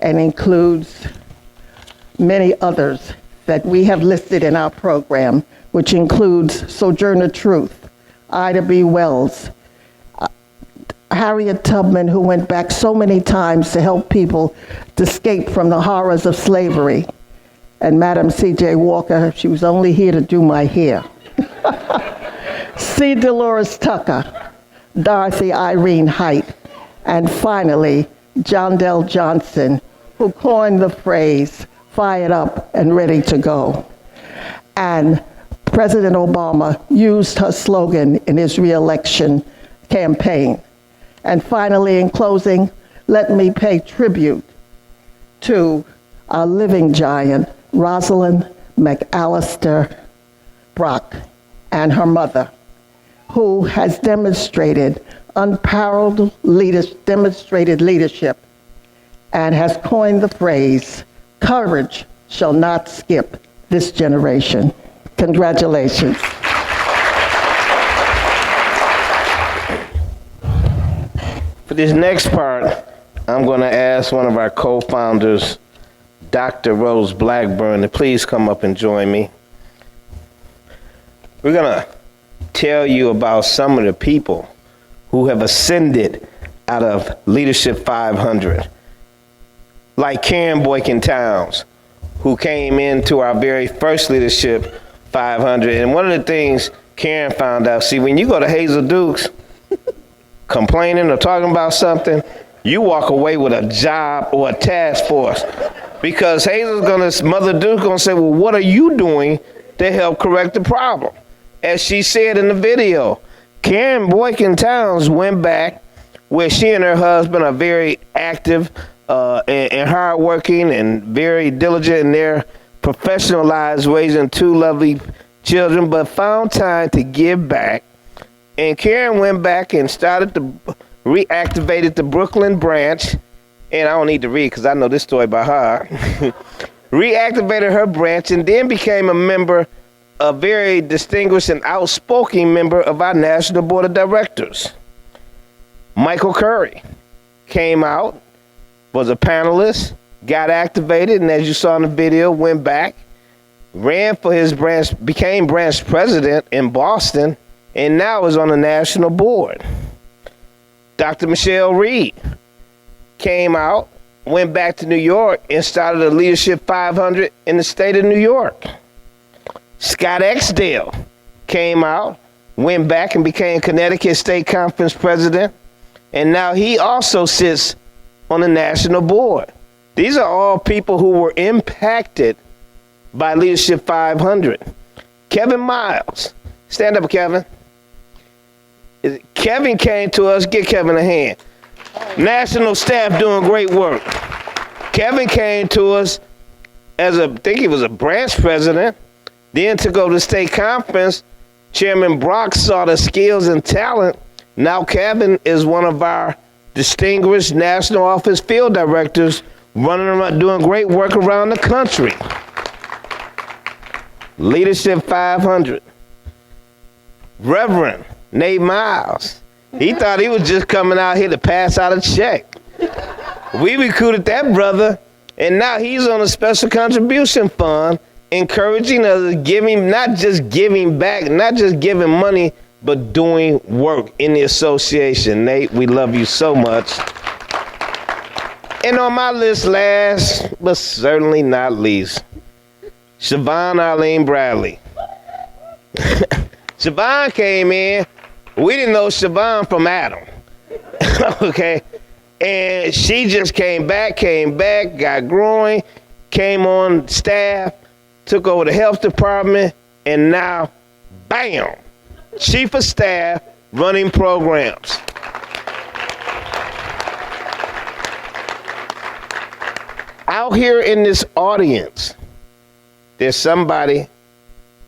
and includes many others that we have listed in our program, which includes Sojourner Truth, Ida B. Wells, Harriet Tubman, who went back so many times to help people to escape from the horrors of slavery, and Madam C.J. Walker, she was only here to do my hair. C. Dolores Tucker, Dorothy Irene Height, and finally, John Dell Johnson, who coined the phrase, fired up and ready to go. And President Obama used her slogan in his re-election campaign. And finally, in closing, let me pay tribute to our living giant, Rosalind McAllister Brock, and her mother, who has demonstrated unparalleled leadership and has coined the phrase, courage shall not skip this generation. Congratulations. For this next part, I'm going to ask one of our co-founders, Dr. Rose Blackburn, to please come up and join me. We're going to tell you about some of the people who have ascended out of Leadership 500, like Karen Boykin Towns, who came into our very first Leadership 500. And one of the things Karen found out, see, when you go to Hazel Dukes, complaining or talking about something, you walk away with a job or a task force, because Mother Duke's gonna say, well, what are you doing to help correct the problem? As she said in the video, Karen Boykin Towns went back where she and her husband are very active and hardworking and very diligent in their professional lives, raising two lovely children, but found time to give back. And Karen went back and reactivated the Brooklyn branch. And I don't need to read because I know this story by heart. Reactivated her branch and then became a very distinguished and outspoken member of our National Board of Directors. Michael Curry came out, was a panelist, got activated, and as you saw in the video, went back, ran for his branch, became branch president in Boston, and now is on the national board. Dr. Michelle Reed came out, went back to New York, and started a Leadership 500 in the state of New York. Scott Exdale came out, went back and became Connecticut State Conference president, And now he also sits on the national board. These are all people who were impacted by Leadership 500. Kevin Miles. Stand up, Kevin. Kevin came to us. Give Kevin a hand. National staff doing great work. Kevin came to us as I think he was a branch president. Then to go to the state conference, Chairman Brock saw the skills and talent. Now Kevin is one of our distinguished national office field directors running around doing great work around the country. Leadership 500. Reverend Nate Miles. He thought he was just coming out here to pass out a check. We recruited that brother, and now he's on a special contribution fund, encouraging us, giving, not just giving back, not just giving money, but doing work in the association. Nate, we love you so much. And on my list, last but certainly not least, Siobhan Arlene Bradley. Siobhan came in. We didn't know Siobhan from Adam. Okay? And she just came back, got growing, came on staff, took over the health department, and now, bam, chief of staff running programs. Out here in this audience, there's somebody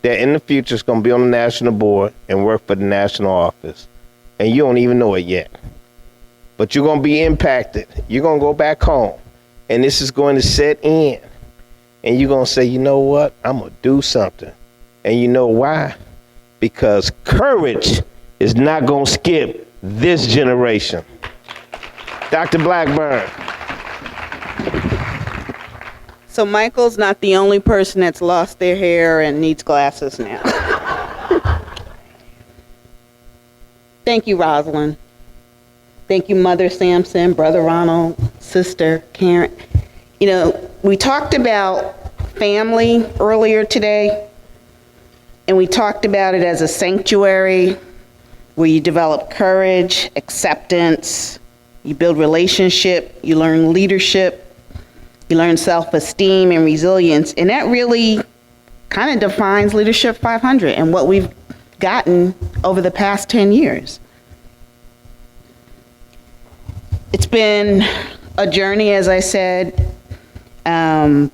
that in the future is going to be on the national board and work for the national office, and you don't even know it yet. But you're going to be impacted. You're going to go back home, and this is going to set in. And you're going to say, you know what? I'm going to do something. And you know why? Because courage is not going to skip this generation. Dr. Blackburn. So Michael's not the only person that's lost their hair and needs glasses now. Thank you, Rosalind. Thank you, Mother Sampson, Brother Ronald, Sister Karen. You know, we talked about family earlier today, and we talked about it as a sanctuary where you develop courage, acceptance, you build relationship, you learn leadership, you learn self-esteem and resilience, and that really kind of defines Leadership 500 and what we've gotten over the past 10 years. It's been a journey, as I said, from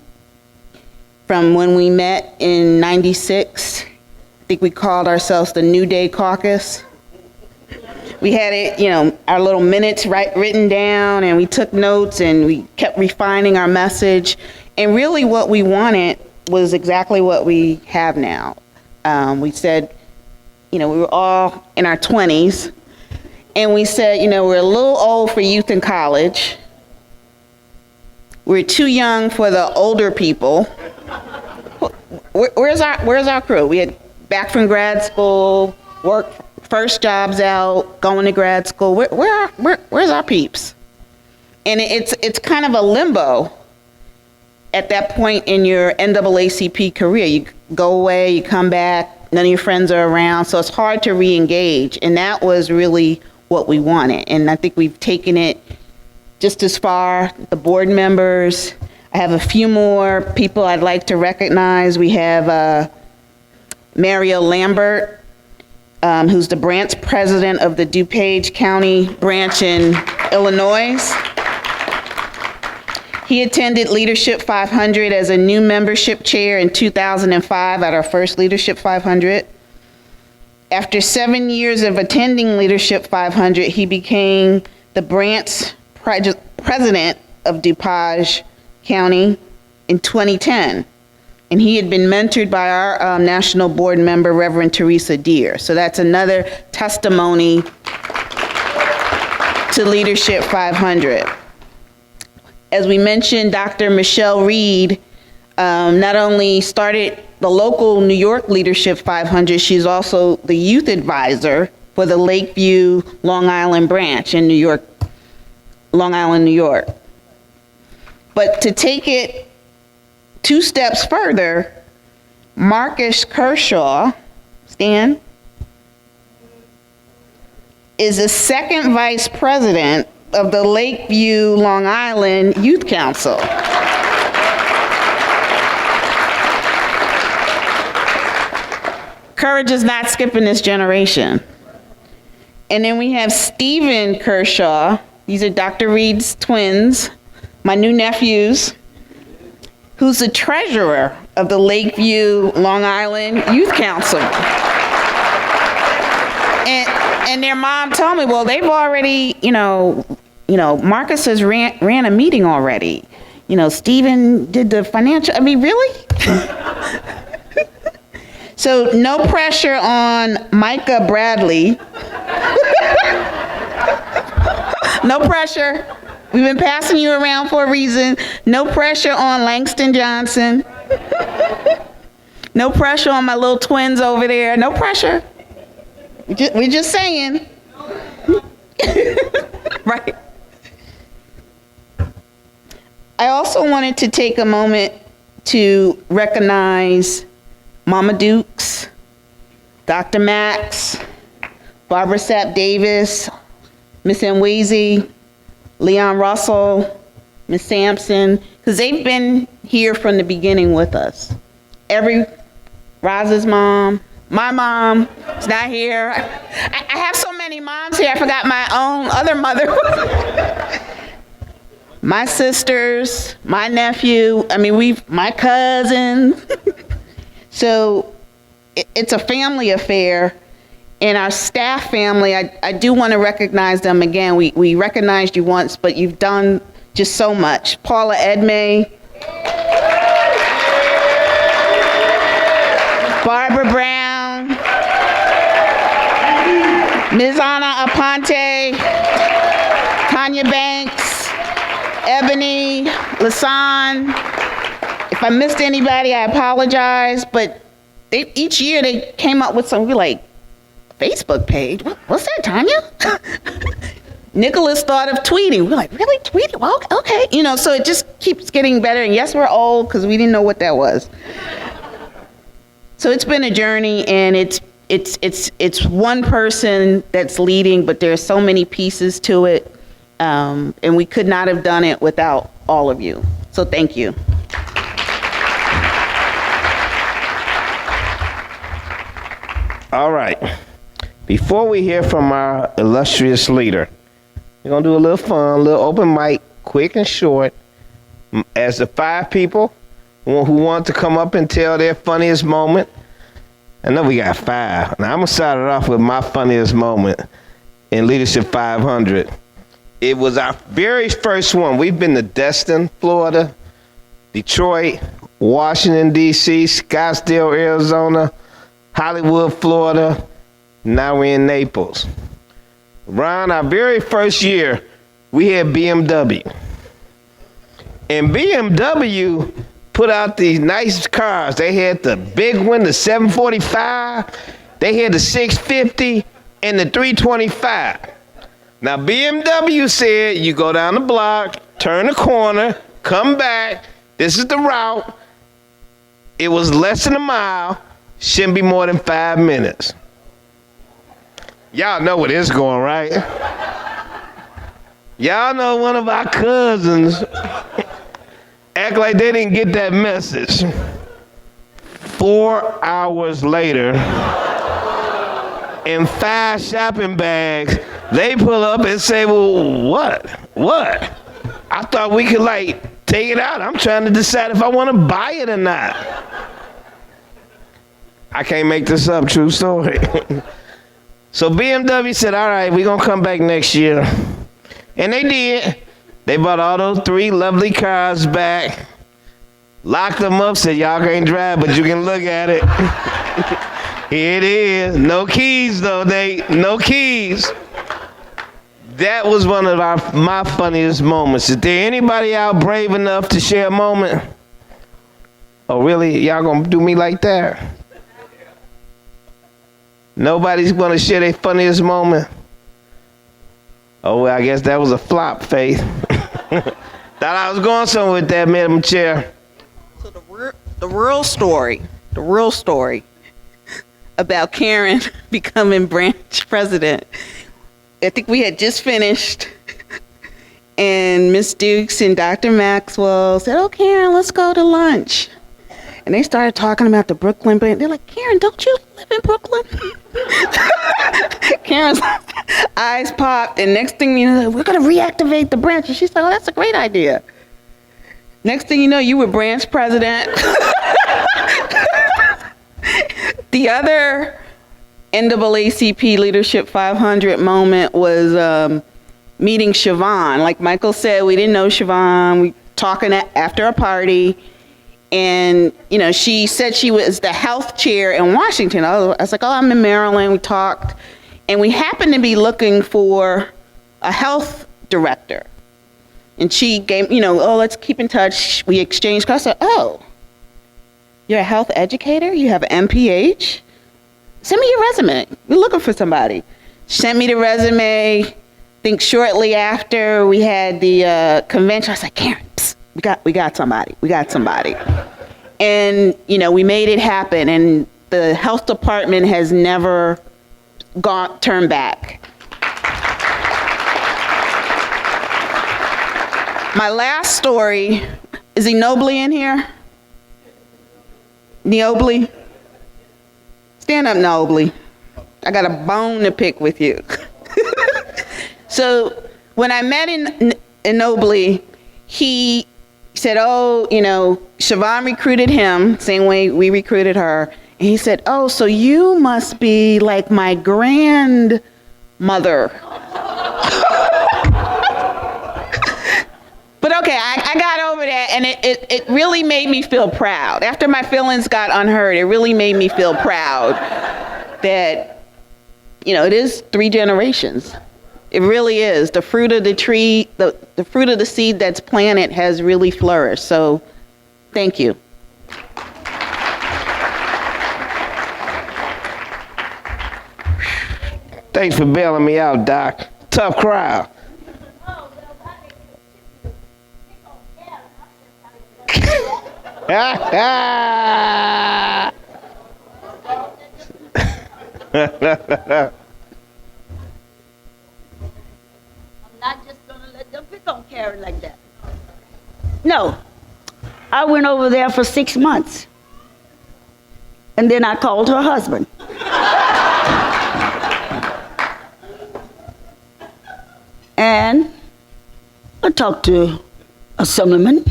when we met in '96. I think we called ourselves the New Day Caucus. We had it, you know, our little minutes written down, and we took notes, and we kept refining our message. And really what we wanted was exactly what we have now. We said, you know, we were all in our 20s, and we said, you know, we're a little old for youth in college. We're too young for the older people. Where's our crew? We had back from grad school, work, first jobs out, going to grad school. Where's our peeps? And it's kind of a limbo at that point in your NAACP career. You go away, you come back, none of your friends are around, so it's hard to re-engage. And that was really what we wanted. And I think we've taken it just as far. The board members, I have a few more people I'd like to recognize. We have Mario Lambert, who's the branch president of the DuPage County branch in Illinois. He attended Leadership 500 as a new membership chair in 2005 at our first Leadership 500. After 7 years of attending Leadership 500, he became the branch president of DuPage County in 2010. And he had been mentored by our national board member, Reverend Teresa Deere. So that's another testimony to Leadership 500. As we mentioned, Dr. Michelle Reed not only started the local New York Leadership 500, she's also the youth advisor for the Lakeview, Long Island branch in New York, Long Island, New York. But to take it 2 steps further, Marcus Kershaw, Stan, is the second vice president of the Lakeview, Long Island Youth Council. Courage is not skipping this generation. And then we have Stephen Kershaw. These are Dr. Reed's twins, my new nephews, who's the treasurer of the Lakeview, Long Island Youth Council. And their mom told me, well, they've already, Marcus has ran a meeting already. Stephen did the financial, really? So no pressure on Micah Bradley. No pressure. We've been passing you around for a reason. No pressure on Langston Johnson. No pressure on my little twins over there. No pressure. We're just saying. Right. I also wanted to take a moment to recognize Mama Dukes, Dr. Max, Barbara Sapp Davis, Miss Nwezi, Leon Russell, Miss Sampson, because they've been here from the beginning with us. Roz's mom, my mom is not here. I have so many moms here, I forgot my own other mother. My sisters, my nephew, my cousin. So it's a family affair. And our staff family, I do want to recognize them again. We recognized you once, but you've done just so much. Paula Edmay, Barbara Brown, Ms. Anna Aponte, Tanya Banks, Ebony, Lasan. If I missed anybody, I apologize, but each year they came up with some, Facebook page? What's that, Tanya? Nicholas thought of tweeting. We're like, really? Tweeting? Well, okay. So it just keeps getting better. And yes, we're old because we didn't know what that was. So it's been a journey, and it's one person that's leading, but there's so many pieces to it. And we could not have done it without all of you. So thank you. All right. Before we hear from our illustrious leader, we're going to do a little fun, a little open mic, quick and short. As the 5 people who want to come up and tell their funniest moment. I know we got 5. Now, I'm going to start it off with my funniest moment in Leadership 500. It was our very first one. We've been to Destin, Florida, Detroit, Washington, D.C., Scottsdale, Arizona, Hollywood, Florida. Now we're in Naples. Around our very first year, we had BMW. And BMW put out these nice cars. They had the big one, the 745. They had the 650 and the 325. Now BMW said, you go down the block, turn the corner, come back. This is the route. It was less than a mile. Shouldn't be more than 5 minutes. Y'all know where this is going, right? Y'all know one of our cousins act like they didn't get that message. 4 hours later, in 5 shopping bags, they pull up and say, well, what? I thought we could take it out. I'm trying to decide if I want to buy it or not. I can't make this up, true story. So BMW said, all right, we're going to come back next year. And they did. They bought all those 3 lovely cars back, locked them up, said, y'all can't drive, but you can look at it. Here it is. No keys, though, Nate. No keys. That was one of my funniest moments. Is there anybody out brave enough to share a moment? Oh, really? Y'all going to do me like that? Nobody's going to share their funniest moment? Oh, well, I guess that was a flop, Faith. Thought I was going somewhere with that, Madam Chair. So the real story about Karen becoming branch president I think we had just finished, and Miss Dukes and Dr. Maxwell said, "Oh, Karen, let's go to lunch." And they started talking about the Brooklyn, but they're like, "Karen, don't you live in Brooklyn?" Karen's eyes popped, and next thing you know, we're going to reactivate the branch. And she's like, "Oh, that's a great idea." Next thing you know, you were branch president. The other NAACP Leadership 500 moment was meeting Siobhan. Like Michael said, we didn't know Siobhan. We talking after a party. And, you know, she said she was the health chair in Washington. I was like, "Oh, I'm in Maryland." We talked. And we happened to be looking for a health director. And she gave, you know, "Oh, let's keep in touch." We exchanged calls. I said, "Oh, you're a health educator? You have an MPH? Send me your resume. We're looking for somebody." She sent me the resume. I think shortly after we had the convention, I was like, "Karen, psst, we got somebody. We got somebody." And, you know, we made it happen. And the health department has never turned back. My last story, is Ginobili in here? Ginobili? Stand up, Ginobili. I got a bone to pick with you. So when I met Ginobili, he said, "Oh, you know, Siobhan recruited him, same way we recruited her." And he said, "Oh, so you must be like my grandmother." But okay, I got over that, and it really made me feel proud. After my feelings got unheard, it really made me feel proud that, you know, it is 3 generations. It really is. The fruit of the tree, the fruit of the seed that's planted has really flourished. So thank you. Thanks for bailing me out, Doc. Tough crowd. I'm not just going to let them pick on Karen like that. No. I went over there for 6 months. And then I called her husband. And I talked to Assemblyman.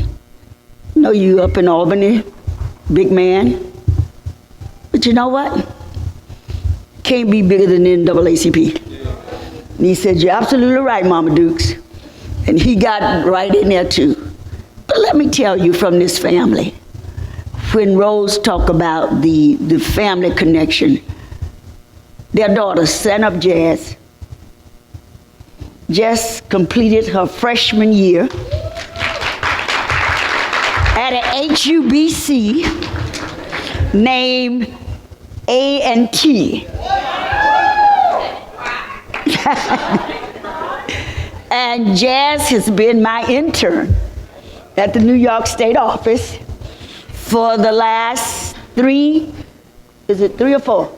Know you up in Albany, big man. But you know what? Can't be bigger than the NAACP. And he said, "You're absolutely right, Mama Dukes." And he got right in there too. But let me tell you from this family, when Rose talked about the family connection, their daughter, Stand Up Jazz, just completed her freshman year at an HUBC named A&T. And Jazz has been my intern at the New York State office for the last 3 or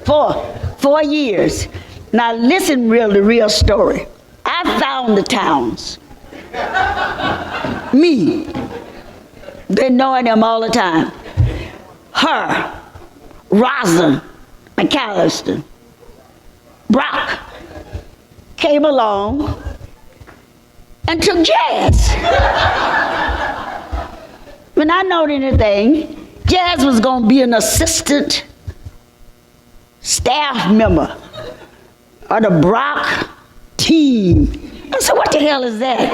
4 years. Now listen, the real story. I found the towns. Me. Been knowing them all the time. Her, Rosalind McAllister, Brock came along and took Jazz. When I knowed anything, Jazz was going to be an assistant staff member of the Brock team. I said, "What the hell is that?"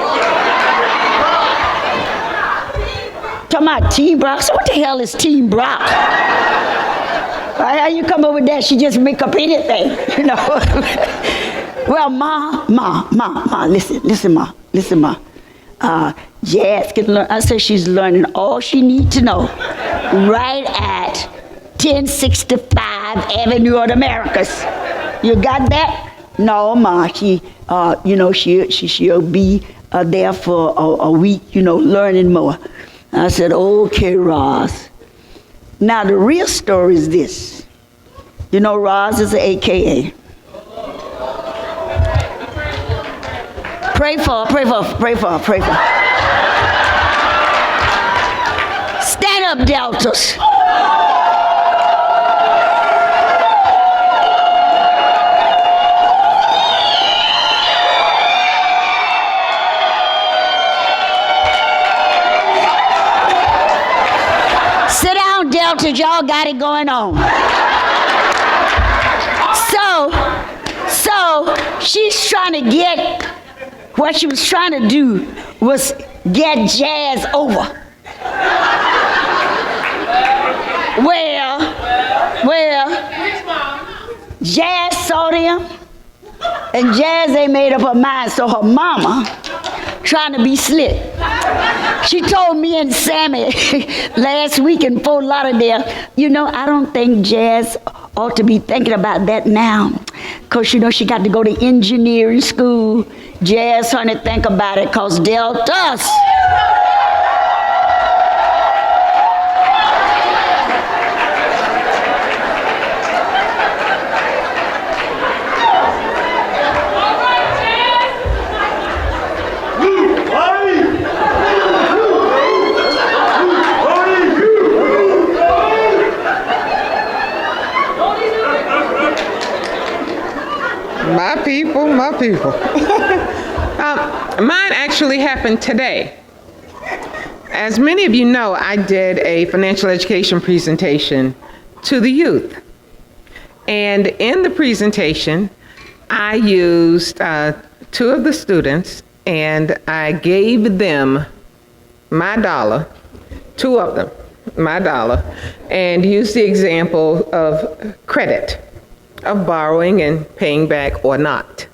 Talking about Team Brock. So what the hell is Team Brock? How you come up with that? She just make up anything, you know. Well, Ma, listen, Ma. Jazz can learn. I said she's learning all she needs to know right at 1065 Avenue of the Americas. You got that? No, Ma. She, she'll be there for a week, learning more. I said, "Okay, Roz." Now, the real story is this. Roz is an AKA. Pray for her. Stand up, Deltas. Sit down, Deltas. Y'all got it going on. So she's trying to get, what she was trying to do was get Jazz over. Well, Jazz saw them, and Jazz ain't made up her mind, so her mama trying to be slick. She told me and Sammy last week in Fort Lauderdale, you know, I don't think Jazz ought to be thinking about that now. Because, you know, she got to go to engineering school. Jazz, honey, think about it, because Deltas. My people. Mine actually happened today. As many of you know, I did a financial education presentation to the youth. And in the presentation, I used two of the students, and I gave them my dollar, two of them, my dollar, and used the example of credit, of borrowing and paying back or not.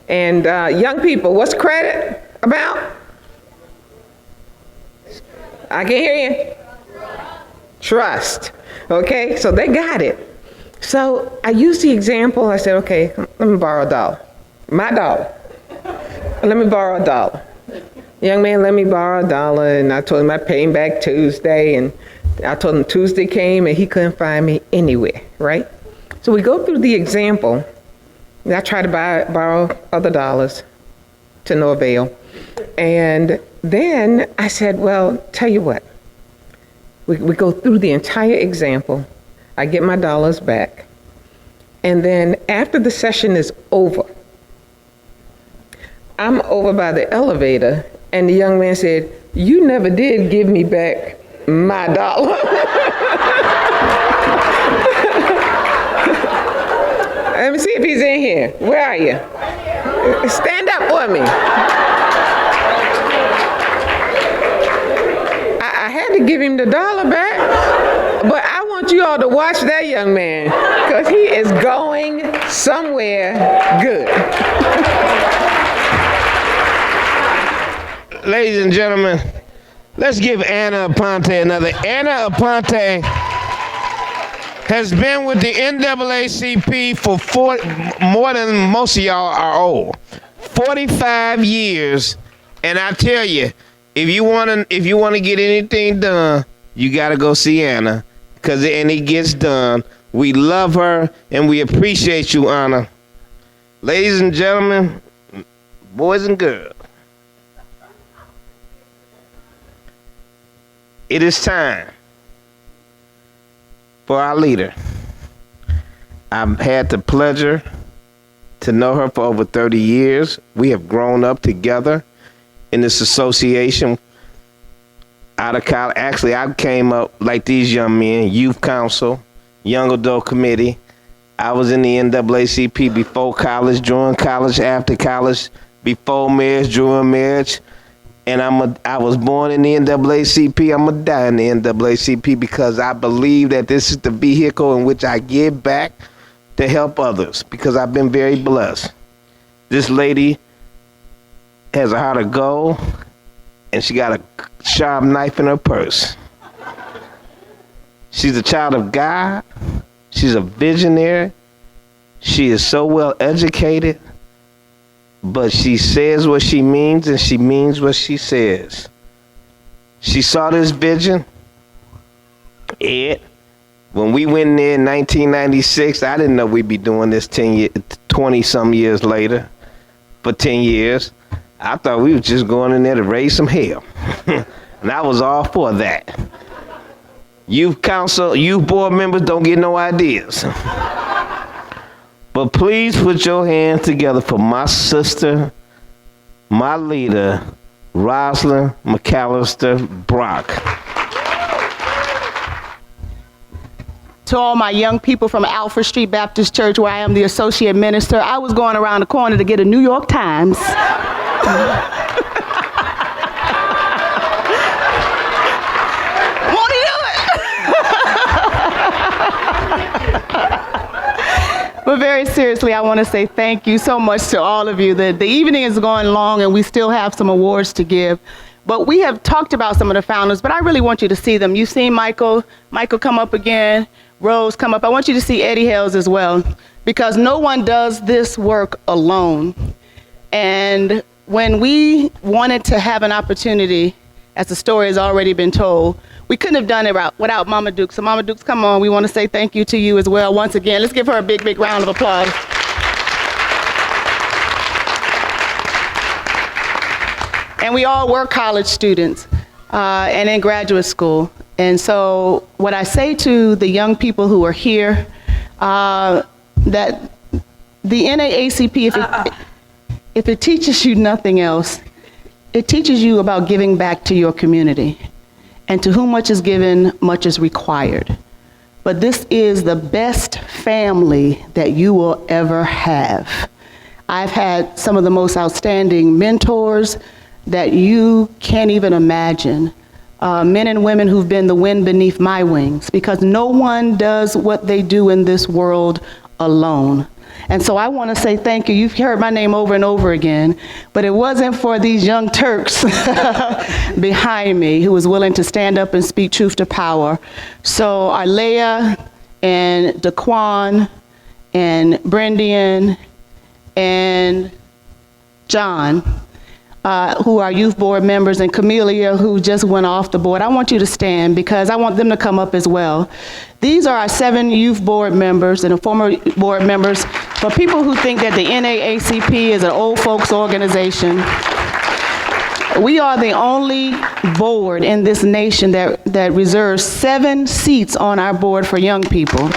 And young people, what's credit about? I can hear you. Trust. Okay, so they got it. So I used the example. I said, okay, let me borrow $1. My dollar. Let me borrow $1. Young man, let me borrow $1. And I told him I'd pay him back Tuesday. And I told him Tuesday came and he couldn't find me anywhere, right? So we go through the example. And I try to borrow other dollars to no avail. And then I said, well, tell you what. We go through the entire example. I get my dollars back. And then after the session is over, I'm over by the elevator, and the young man said, you never did give me back my dollar. Let me see if he's in here. Where are you? Stand up for me. I had to give him the dollar back, but I want you all to watch that young man, because he is going somewhere good. Ladies and gentlemen, let's give Anna Aponte another. Anna Aponte has been with the NAACP for more than most of y'all are old. 45 years, and I tell you, if you wanna get anything done, you gotta go see Anna, and it gets done. We love her and we appreciate you, Anna. Ladies and gentlemen, boys and girls, it is time for our leader. I've had the pleasure to know her for over 30 years. We have grown up together in this association out of college. Actually, I came up like these young men, youth council, young adult committee. I was in the NAACP before college, during college, after college, before marriage, during marriage. And I was born in the NAACP. I'm going to die in the NAACP because I believe that this is the vehicle in which I give back to help others, because I've been very blessed. This lady has a heart of gold, and she got a sharp knife in her purse. She's a child of God. She's a visionary. She is so well educated. But she says what she means, and she means what she says. She saw this vision. When we went in there in 1996, I didn't know we'd be doing this 20-some years later, for 10 years. I thought we was just going in there to raise some hell. And I was all for that. Youth council, youth board members don't get no ideas. But please put your hands together for my sister, my leader, Rosalind McAllister Brock. To all my young people from Alfred Street Baptist Church, where I am the associate minister, I was going around the corner to get a New York Times. Won't he do it? But very seriously, I want to say thank you so much to all of you. The evening is going long and we still have some awards to give. But we have talked about some of the founders, but I really want you to see them. You've seen Michael come up again, Rose come up. I want you to see Eddie Hales as well, because no one does this work alone. And when we wanted to have an opportunity, as the story has already been told, we couldn't have done it without Mama Dukes. So Mama Dukes, come on. We want to say thank you to you as well once again. Let's give her a big, big round of applause. And we all were college students and in graduate school. And so what I say to the young people who are here, that the NAACP, if it teaches you nothing else, it teaches you about giving back to your community. And to whom much is given, much is required. But this is the best family that you will ever have. I've had some of the most outstanding mentors that you can't even imagine. Men and women who've been the wind beneath my wings, because no one does what they do in this world alone. And so I want to say thank you. You've heard my name over and over again, but it wasn't for these young Turks behind me who was willing to stand up and speak truth to power. So Arlea and Daquan and Brendian and John, who are youth board members, and Camelia, who just went off the board. I want you to stand because I want them to come up as well. These are our 7 youth board members and the former board members. For people who think that the NAACP is an old folks organization, we are the only board in this nation that reserves 7 seats on our board for young people.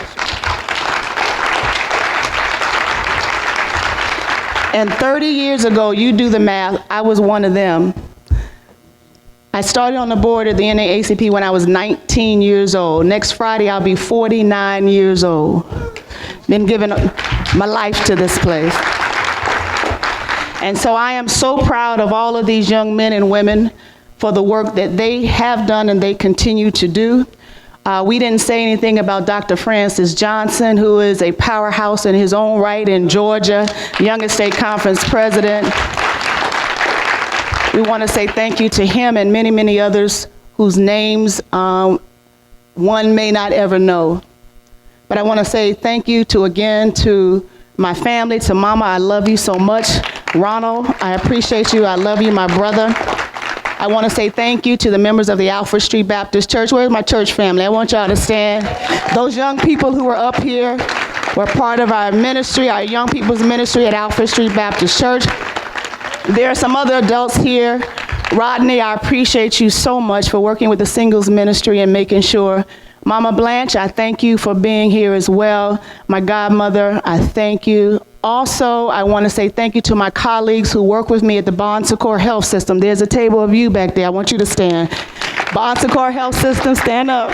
And 30 years ago, you do the math, I was one of them. I started on the board of the NAACP when I was 19 years old. Next Friday, I'll be 49 years old. Been giving my life to this place. And so I am so proud of all of these young men and women for the work that they have done and they continue to do. We didn't say anything about Dr. Francis Johnson, who is a powerhouse in his own right in Georgia, youngest state conference president. We want to say thank you to him and many, many others whose names one may not ever know. But I want to say thank you again to my family, to Mama, I love you so much. Ronald, I appreciate you, I love you, my brother. I want to say thank you to the members of the Alfred Street Baptist Church. Where's my church family? I want y'all to stand. Those young people who are up here were part of our ministry, our young people's ministry at Alfred Street Baptist Church. There are some other adults here. Rodney, I appreciate you so much for working with the singles ministry and making sure. Mama Blanche, I thank you for being here as well. My godmother, I thank you. Also, I want to say thank you to my colleagues who work with me at the Bon Secours Health System. There's a table of you back there. I want you to stand. Bon Secours Health System, stand up.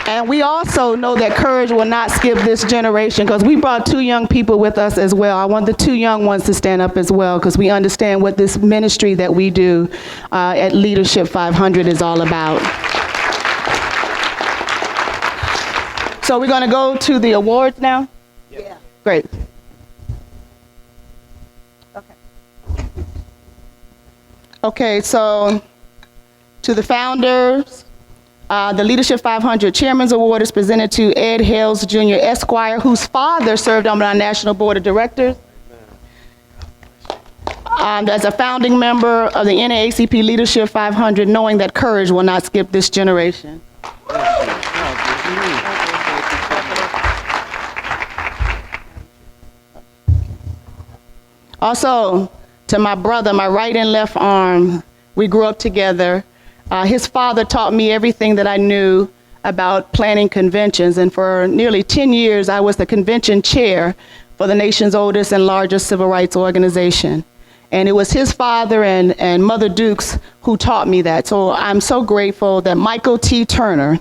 And we also know that courage will not skip this generation, because we brought 2 young people with us as well. I want the 2 young ones to stand up as well, because we understand what this ministry that we do at Leadership 500 is all about. So we're going to go to the awards now? Yeah. Great. Okay, so to the founders, the Leadership 500 Chairman's Award is presented to Ed Hales Jr. Esquire, whose father served on our National Board of Directors. As a founding member of the NAACP Leadership 500, knowing that courage will not skip this generation. Also, to my brother, my right and left arm. We grew up together. His father taught me everything that I knew about planning conventions, and for nearly 10 years, I was the convention chair for the nation's oldest and largest civil rights organization. And it was his father and Mother Dukes who taught me that. So I'm so grateful that Michael T. Turner,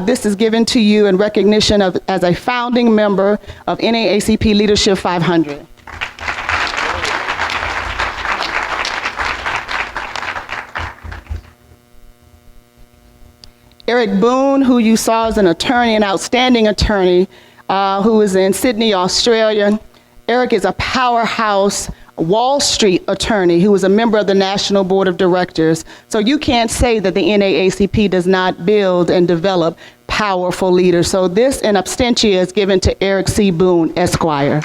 this is given to you in recognition of as a founding member of NAACP Leadership 500. Eric Boone, who you saw as an attorney, an outstanding attorney, who is in Sydney, Australia. Eric is a powerhouse Wall Street attorney who is a member of the National Board of Directors. So you can't say that the NAACP does not build and develop powerful leaders. So this in absentia is given to Eric C. Boone, Esquire.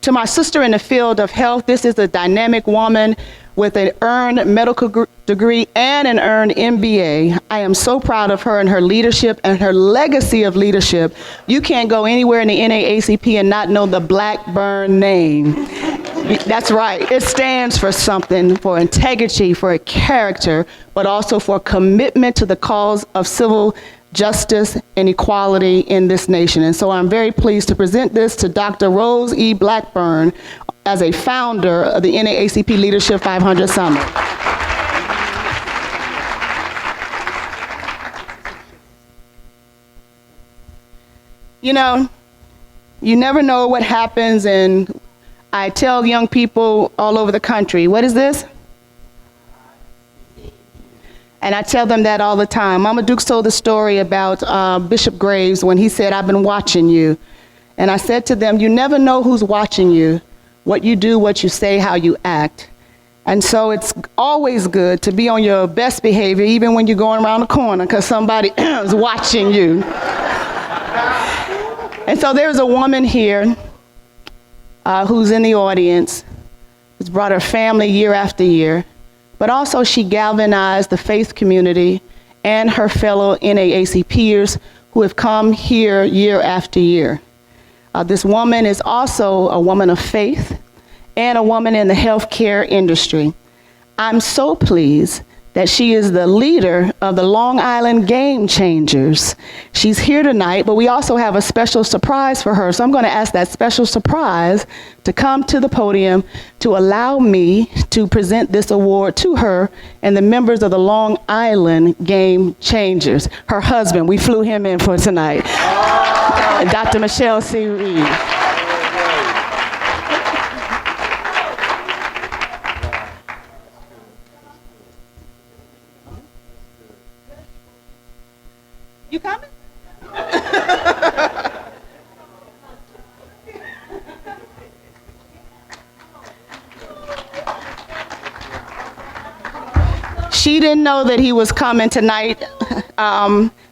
To my sister in the field of health, this is a dynamic woman with an earned medical degree and an earned MBA. I am so proud of her and her leadership and her legacy of leadership. You can't go anywhere in the NAACP and not know the Blackburn name. That's right. It stands for something, for integrity, for a character, but also for commitment to the cause of civil justice and equality in this nation. And so I'm very pleased to present this to Dr. Rose E. Blackburn as a founder of the NAACP Leadership 500 Summit. You know, you never know what happens, and I tell young people all over the country, what is this? And I tell them that all the time. Mama Dukes told the story about Bishop Graves when he said, "I've been watching you." And I said to them, you never know who's watching you, what you do, what you say, how you act. And so it's always good to be on your best behavior, even when you're going around the corner, because somebody is watching you. And so there's a woman here who's in the audience, who's brought her family year after year. But also she galvanized the faith community and her fellow NAACP peers who have come here year after year. This woman is also a woman of faith and a woman in the healthcare industry. I'm so pleased that she is the leader of the Long Island Game Changers. She's here tonight, but we also have a special surprise for her. So I'm going to ask that special surprise to come to the podium to allow me to present this award to her and the members of the Long Island Game Changers. Her husband, we flew him in for tonight, Dr. Michelle C. Reed. You coming? She didn't know that he was coming tonight.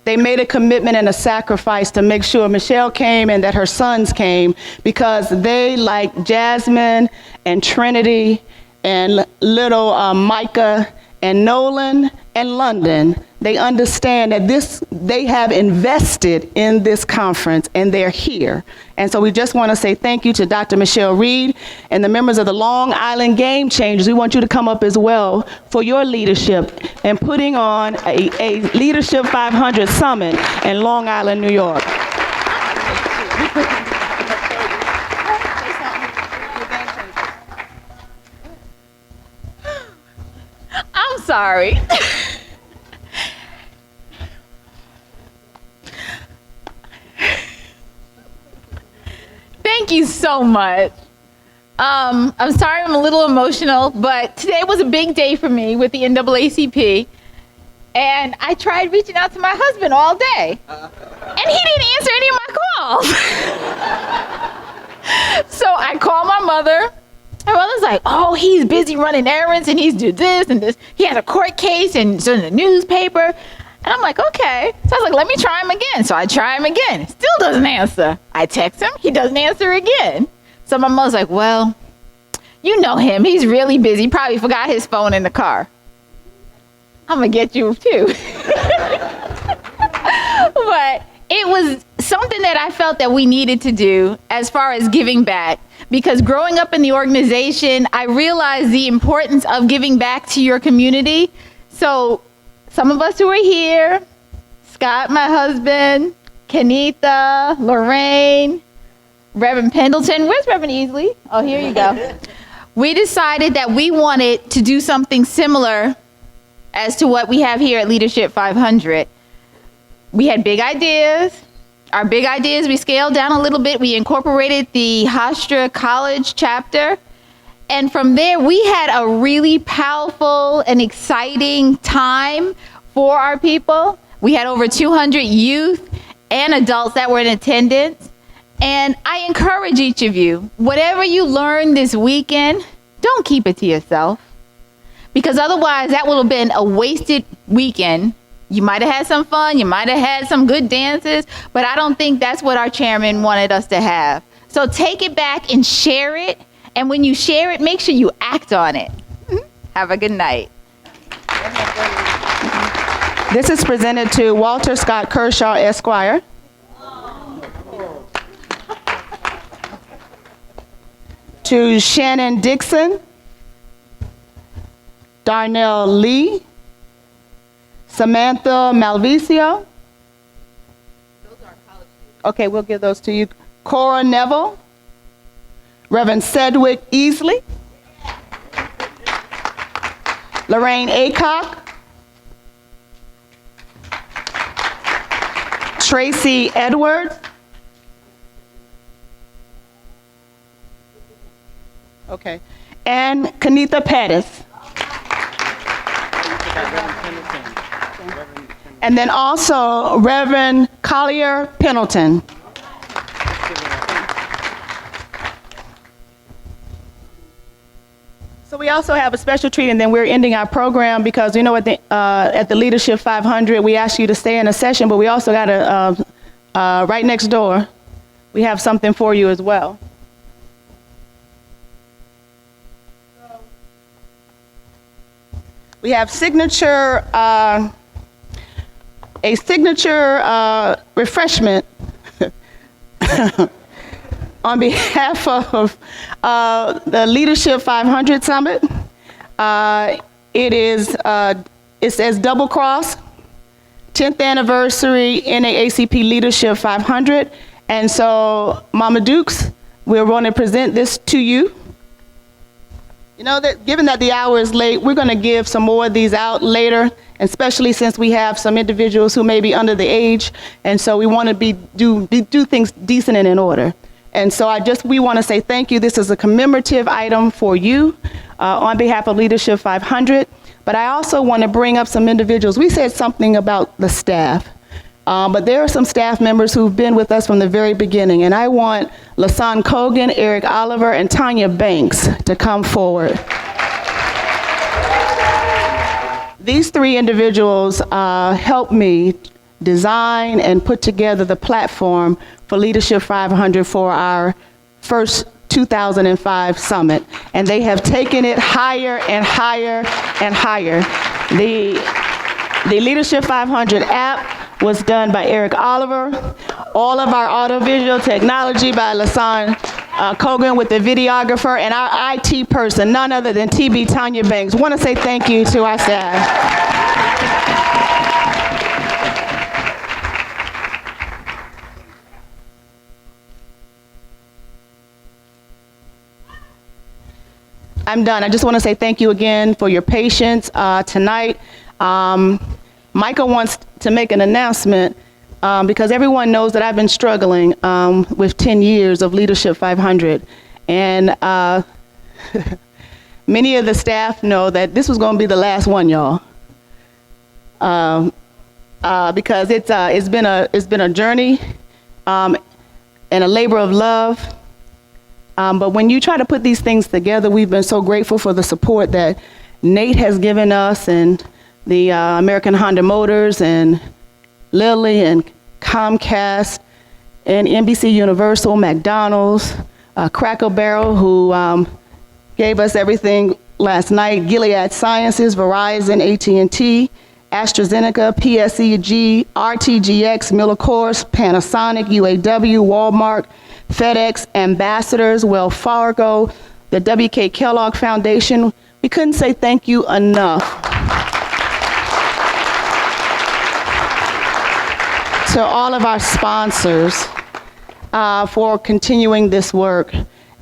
They made a commitment and a sacrifice to make sure Michelle came and that her sons came, because they, like Jasmine and Trinity and little Micah and Nolan and London, they understand that they have invested in this conference and they're here. And so we just want to say thank you to Dr. Michelle Reed and the members of the Long Island Game Changers. We want you to come up as well for your leadership in putting on a Leadership 500 Summit in Long Island, New York. I'm sorry. Thank you so much. I'm sorry I'm a little emotional, but today was a big day for me with the NAACP. And I tried reaching out to my husband all day. And he didn't answer any of my calls. So I called my mother. My mother's like, oh, he's busy running errands and he's doing this and this. He has a court case and it's in the newspaper. And I'm like, okay. So I was like, let me try him again. So I try him again. Still doesn't answer. I text him. He doesn't answer again. So my mom's like, well, you know him. He's really busy. He probably forgot his phone in the car. I'm going to get you too. But it was something that I felt that we needed to do as far as giving back. Because growing up in the organization, I realized the importance of giving back to your community. So some of us who are here, Scott, my husband, Kenitha, Lorraine, Reverend Pendleton. Where's Reverend Easley? Oh, here you go. We decided that we wanted to do something similar as to what we have here at Leadership 500. We had big ideas. Our big ideas, we scaled down a little bit. We incorporated the Hofstra College chapter. And from there, we had a really powerful and exciting time for our people. We had over 200 youth and adults that were in attendance. And I encourage each of you, whatever you learn this weekend, don't keep it to yourself. Because otherwise, that would have been a wasted weekend. You might have had some fun, you might have had some good dances, but I don't think that's what our chairman wanted us to have. So take it back and share it. And when you share it, make sure you act on it. Have a good night. This is presented to Walter Scott Kershaw, Esquire. To Shannon Dixon, Darnell Lee, Samantha Malvicio. Okay, we'll give those to you. Cora Neville, Reverend Sedgwick Easley, Lorraine Acock, Tracy Edwards, okay, and Kenitha Pettis. And then also Reverend Collier Pendleton. So we also have a special treat, and then we're ending our program because you know at the Leadership 500 we asked you to stay in a session, but we also got a right next door. We have something for you as well. We have a signature refreshment on behalf of the Leadership 500 Summit. It says Double Cross, 10th Anniversary NAACP Leadership 500. And so, Mama Dukes, we're going to present this to you. You know, that given that the hour is late, we're going to give some more of these out later, especially since we have some individuals who may be under the age, and so we want to do things decent and in order. And so we want to say thank you. This is a commemorative item for you on behalf of Leadership 500. But I also want to bring up some individuals. We said something about the staff. But there are some staff members who've been with us from the very beginning, and I want LaSawn Cogan, Eric Oliver, and Tanya Banks to come forward. These three individuals helped me design and put together the platform for Leadership 500 for our first 2005 summit, and they have taken it higher and higher and higher. The Leadership 500 app was done by Eric Oliver. All of our audiovisual technology by LaSawn Cogan with the videographer, and our IT person, none other than TB Tanya Banks. Want to say thank you to our staff. I'm done. I just want to say thank you again for your patience tonight. Michael wants to make an announcement because everyone knows that I've been struggling with 10 years of Leadership 500. And many of the staff know that this was going to be the last one, y'all. Because it's been a journey and a labor of love. But when you try to put these things together, we've been so grateful for the support that Nate has given us, and the American Honda Motors, and Lilly, and Comcast, and NBC Universal, McDonald's, Cracker Barrel, who gave us everything last night, Gilead Sciences, Verizon, AT&T, AstraZeneca, PSEG, RTGX, Miller Coors, Panasonic, UAW, Walmart, FedEx, Ambassadors, Wells Fargo, the W.K. Kellogg Foundation. We couldn't say thank you enough to all of our sponsors for continuing this work.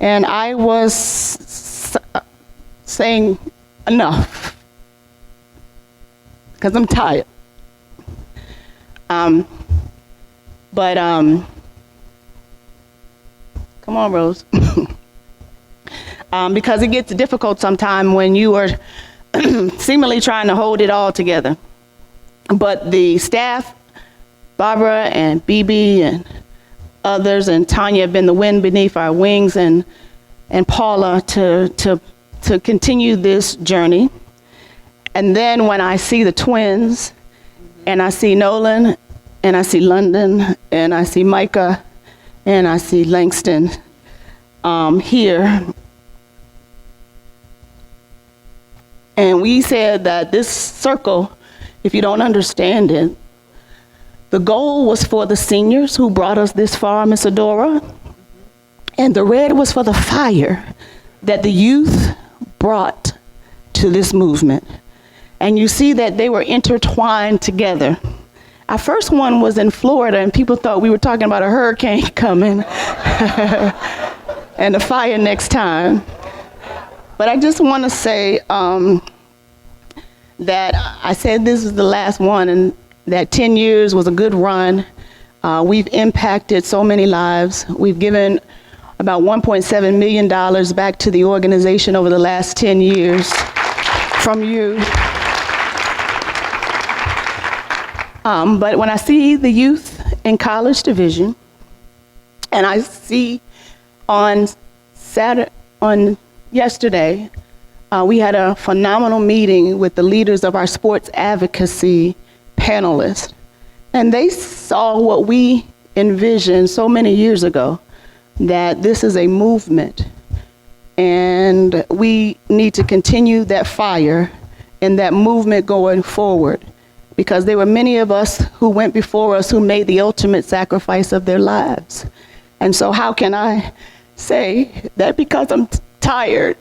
And I was saying enough because I'm tired. But come on, Rose. Because it gets difficult sometimes when you are seemingly trying to hold it all together. But the staff, Barbara and BB and others, and Tanya have been the wind beneath our wings, and Paula to continue this journey. And then when I see the twins, and I see Nolan, and I see London, and I see Micah, and I see Langston here. And we said that this circle, if you don't understand it, the goal was for the seniors who brought us this far, Miss Adora, and the red was for the fire that the youth brought to this movement. And you see that they were intertwined together. Our first one was in Florida, and people thought we were talking about a hurricane coming and the fire next time. But I just want to say that I said this is the last one, and that 10 years was a good run. We've impacted so many lives. We've given about $1.7 million back to the organization over the last 10 years from you. But when I see the youth in college division, and I see on yesterday, we had a phenomenal meeting with the leaders of our sports advocacy panelists, and they saw what we envisioned so many years ago, that this is a movement, and we need to continue that fire and that movement going forward, because there were many of us who went before us who made the ultimate sacrifice of their lives. And so how can I say that because I'm tired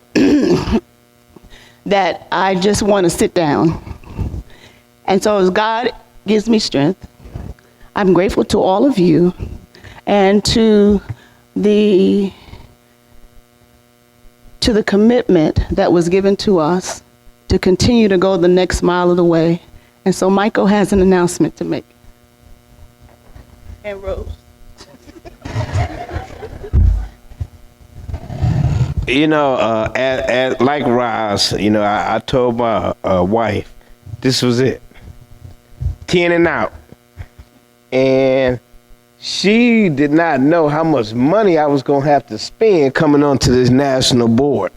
that I just want to sit down? And so as God gives me strength, I'm grateful to all of you and to the commitment that was given to us to continue to go the next mile of the way. And so Michael has an announcement to make. And Rose. You know, like Roz, you know, I told my wife, this was it. 10 and out. And she did not know how much money I was going to have to spend coming onto this national board.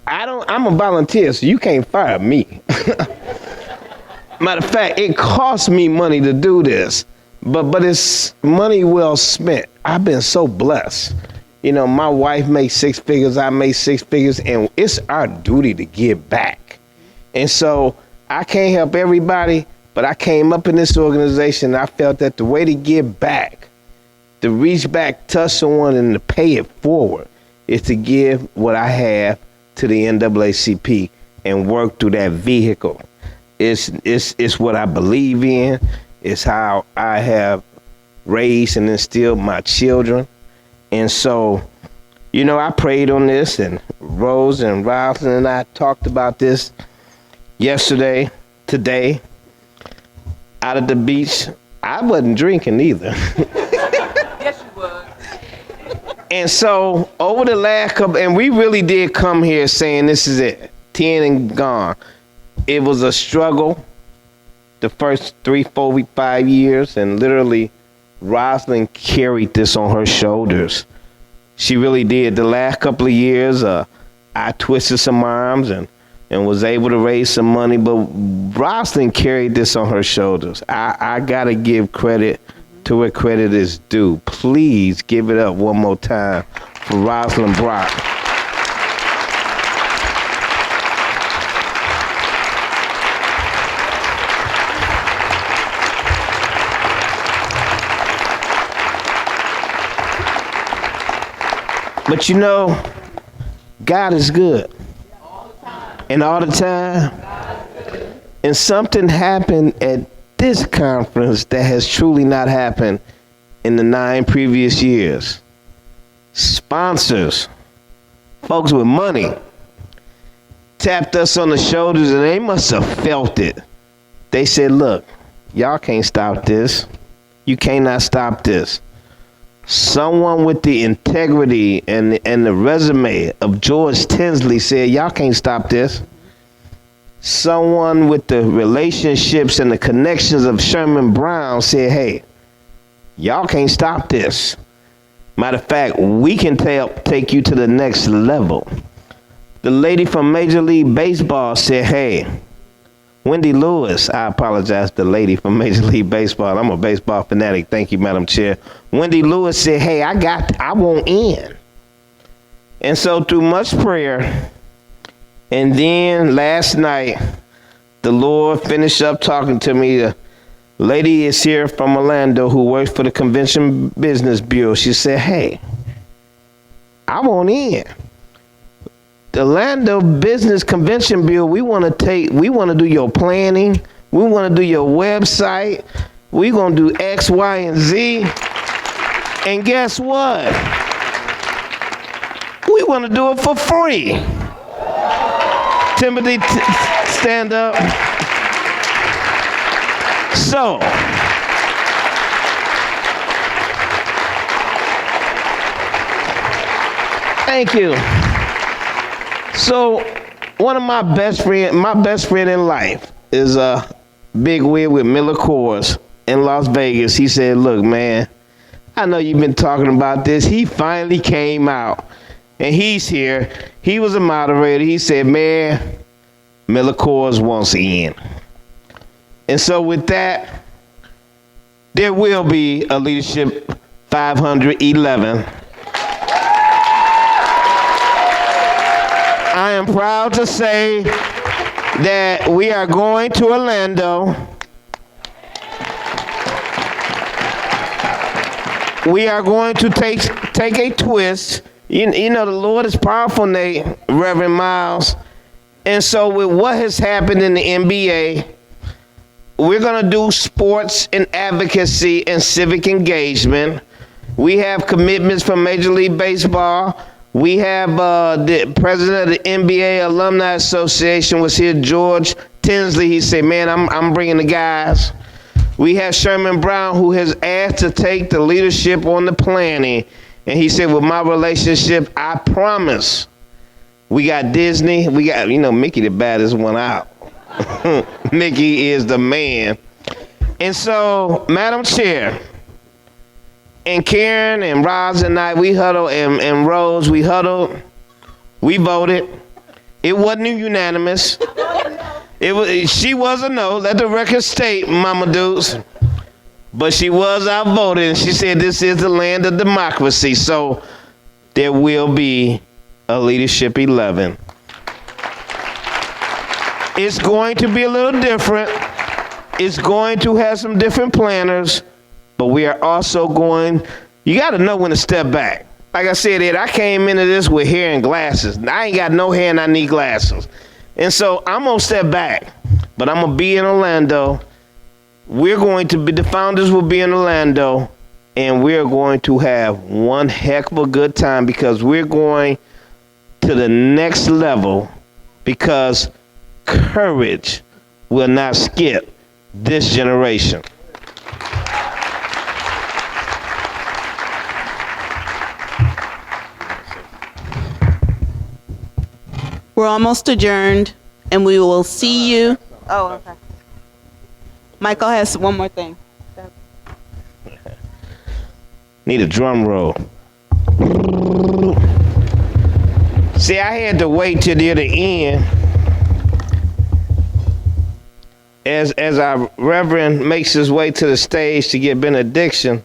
I'm a volunteer, so you can't fire me. Matter of fact, it cost me money to do this, but it's money well spent. I've been so blessed. You know, my wife makes 6 figures, I make 6 figures, and it's our duty to give back. And so I can't help everybody, but I came up in this organization, and I felt that the way to give back, to reach back, touch someone, and to pay it forward, is to give what I have to the NAACP and work through that vehicle. It's what I believe in. It's how I have raised and instilled my children. And so, you know, I prayed on this, and Rose and Rosalind and I talked about this yesterday, today, out at the beach. I wasn't drinking either. Yes, you was. And so over the last couple, and we really did come here saying this is it, 10 and gone. It was a struggle the first 3, 4, 5 years, and literally Rosalind carried this on her shoulders. She really did. The last couple of years, I twisted some arms and was able to raise some money, but Rosalind carried this on her shoulders. I gotta give credit to where credit is due. Please give it up one more time for Rosalind Brock. But you know, God is good. And all the time. And something happened at this conference that has truly not happened in the 9 previous years. Sponsors, folks with money, tapped us on the shoulders and they must have felt it. They said, look, y'all can't stop this. You cannot stop this. Someone with the integrity and the resume of George Tinsley said, y'all can't stop this. Someone with the relationships and the connections of Sherman Brown said, hey, y'all can't stop this. Matter of fact, we can take you to the next level. The lady from Major League Baseball said, hey, Wendy Lewis, I apologize, the lady from Major League Baseball. I'm a baseball fanatic. Thank you, Madam Chair. Wendy Lewis said, hey, I want in. And so through much prayer, and then last night, the Lord finished up talking to me. The lady is here from Orlando who works for the Convention Business Bureau. She said, hey, I want in. The Orlando Business Convention Bureau, we want to do your planning. We want to do your website. We're going to do X, Y, and Z. And guess what? We want to do it for free. Timothy, stand up. So, thank you. So, one of my best friend in life is a big wig with Miller Coors in Las Vegas. He said, look, man, I know you've been talking about this. He finally came out. And he's here. He was a moderator. He said, man, Miller Coors wants in. And so with that, there will be a Leadership 511. I am proud to say that we are going to Orlando. We are going to take a twist. You know, the Lord is powerful, Nate, Reverend Miles. And so with what has happened in the NBA, we're going to do sports and advocacy and civic engagement. We have commitments from Major League Baseball. We have the president of the NBA Alumni Association was here, George Tinsley. He said, man, I'm bringing the guys. We have Sherman Brown, who has asked to take the leadership on the planning. And he said, with my relationship, I promise. We got Disney. We got, Mickey the baddest one out. Mickey is the man. And so, Madam Chair, and Karen and Roz and I, we huddled, and Rose, we huddled. We voted. It wasn't unanimous. She was a no. Let the record state, Mama Dukes. But she was outvoted, and she said this is the land of democracy. So there will be a Leadership 11. It's going to be a little different. It's going to have some different planners, but we are also going, you got to know when to step back. Like I said, Ed, I came into this with hair and glasses. I ain't got no hair and I need glasses. And so I'm going to step back, but I'm going to be in Orlando. We're going to be, the founders will be in Orlando, and we're going to have one heck of a good time because we're going to the next level because courage will not skip this generation. We're almost adjourned, and we will see you. Oh, okay. Michael has one more thing. Need a drum roll. See, I had to wait till near the end. As our Reverend makes his way to the stage to get benediction,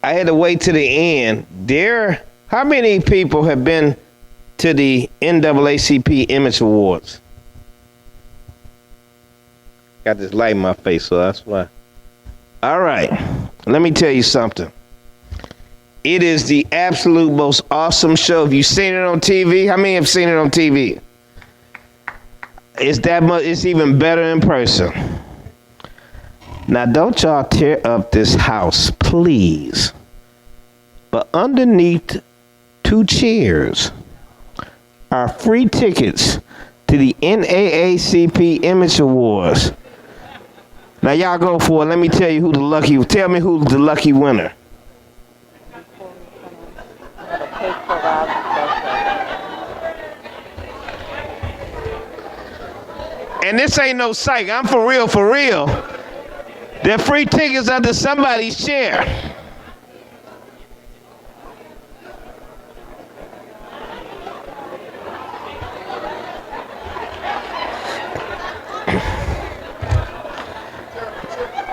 I had to wait to the end. How many people have been to the NAACP Image Awards? Got this light in my face, so that's why. All right, let me tell you something. It is the absolute most awesome show. Have you seen it on TV? How many have seen it on TV? It's that much. It's even better in person. Now, don't y'all tear up this house, please. But underneath 2 chairs are free tickets to the NAACP Image Awards. Now, y'all go for it. Let me tell you tell me who's the lucky winner. And this ain't no psych. I'm for real, for real. They're free tickets under somebody's chair.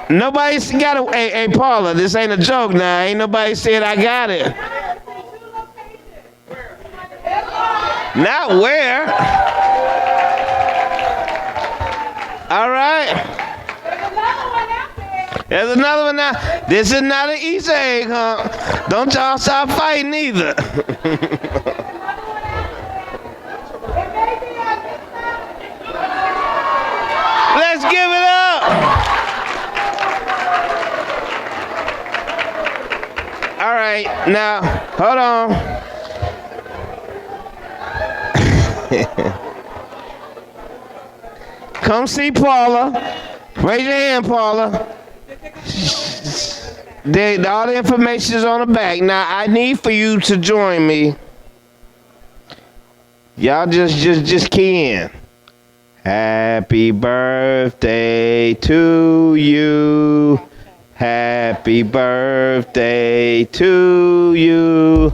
Nobody's got a, hey, Paula, this ain't a joke now. Ain't nobody said I got it. Not where. All right. There's another one now. This is not an Easter egg hunt. Don't y'all stop fighting either. Let's give it up. All right, now, hold on. Come see Paula. Raise your hand, Paula. All the information is on the back. Now, I need for you to join me. Y'all just key in. Happy birthday to you. Happy birthday to you.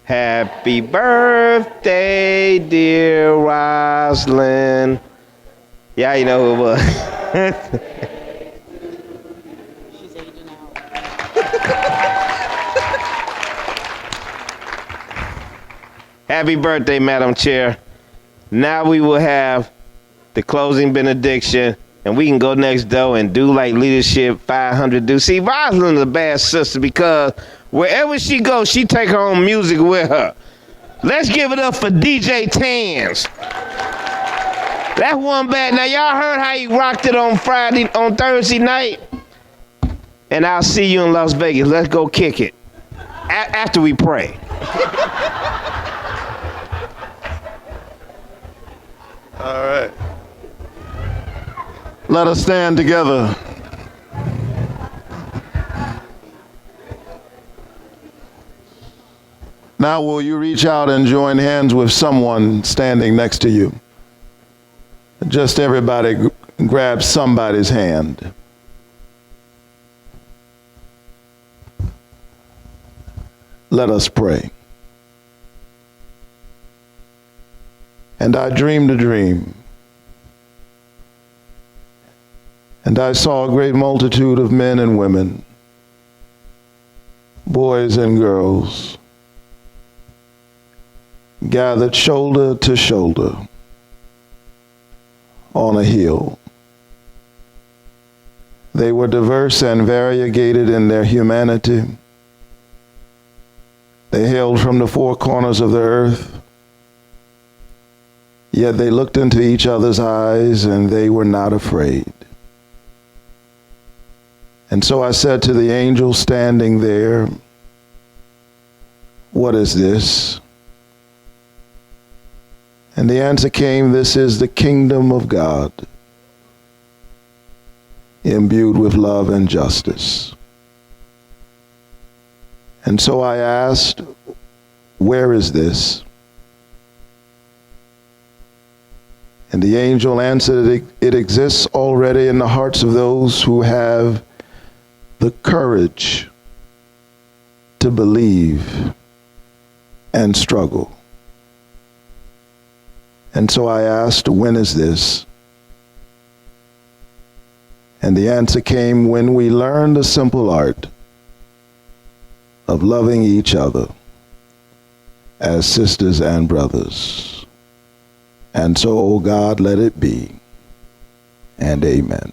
Happy birthday, dear Roslyn. Yeah, you know who it was. She's aging out. Happy birthday, Madam Chair. Now we will have the closing benediction, and we can go next door and do like Leadership 500 do. See, Rosalind's a bad sister because wherever she goes, she take her own music with her. Let's give it up for DJ Tans. That one bad. Now y'all heard how he rocked it on Thursday night? And I'll see you in Las Vegas. Let's go kick it. After we pray. All right. Let us stand together. Now will you reach out and join hands with someone standing next to you? Just everybody grab somebody's hand. Let us pray. And I dreamed a dream. And I saw a great multitude of men and women, boys and girls, gathered shoulder to shoulder on a hill. They were diverse and variegated in their humanity. They hailed from the four corners of the earth, yet they looked into each other's eyes and they were not afraid. And so I said to the angel standing there, "What is this?" And the answer came, "This is the kingdom of God, imbued with love and justice." And so I asked, "Where is this?" And the angel answered, "It exists already in the hearts of those who have the courage to believe and struggle." And so I asked, "When is this?" And the answer came, "When we learn the simple art of loving each other as sisters and brothers." And so, oh God, let it be, and amen.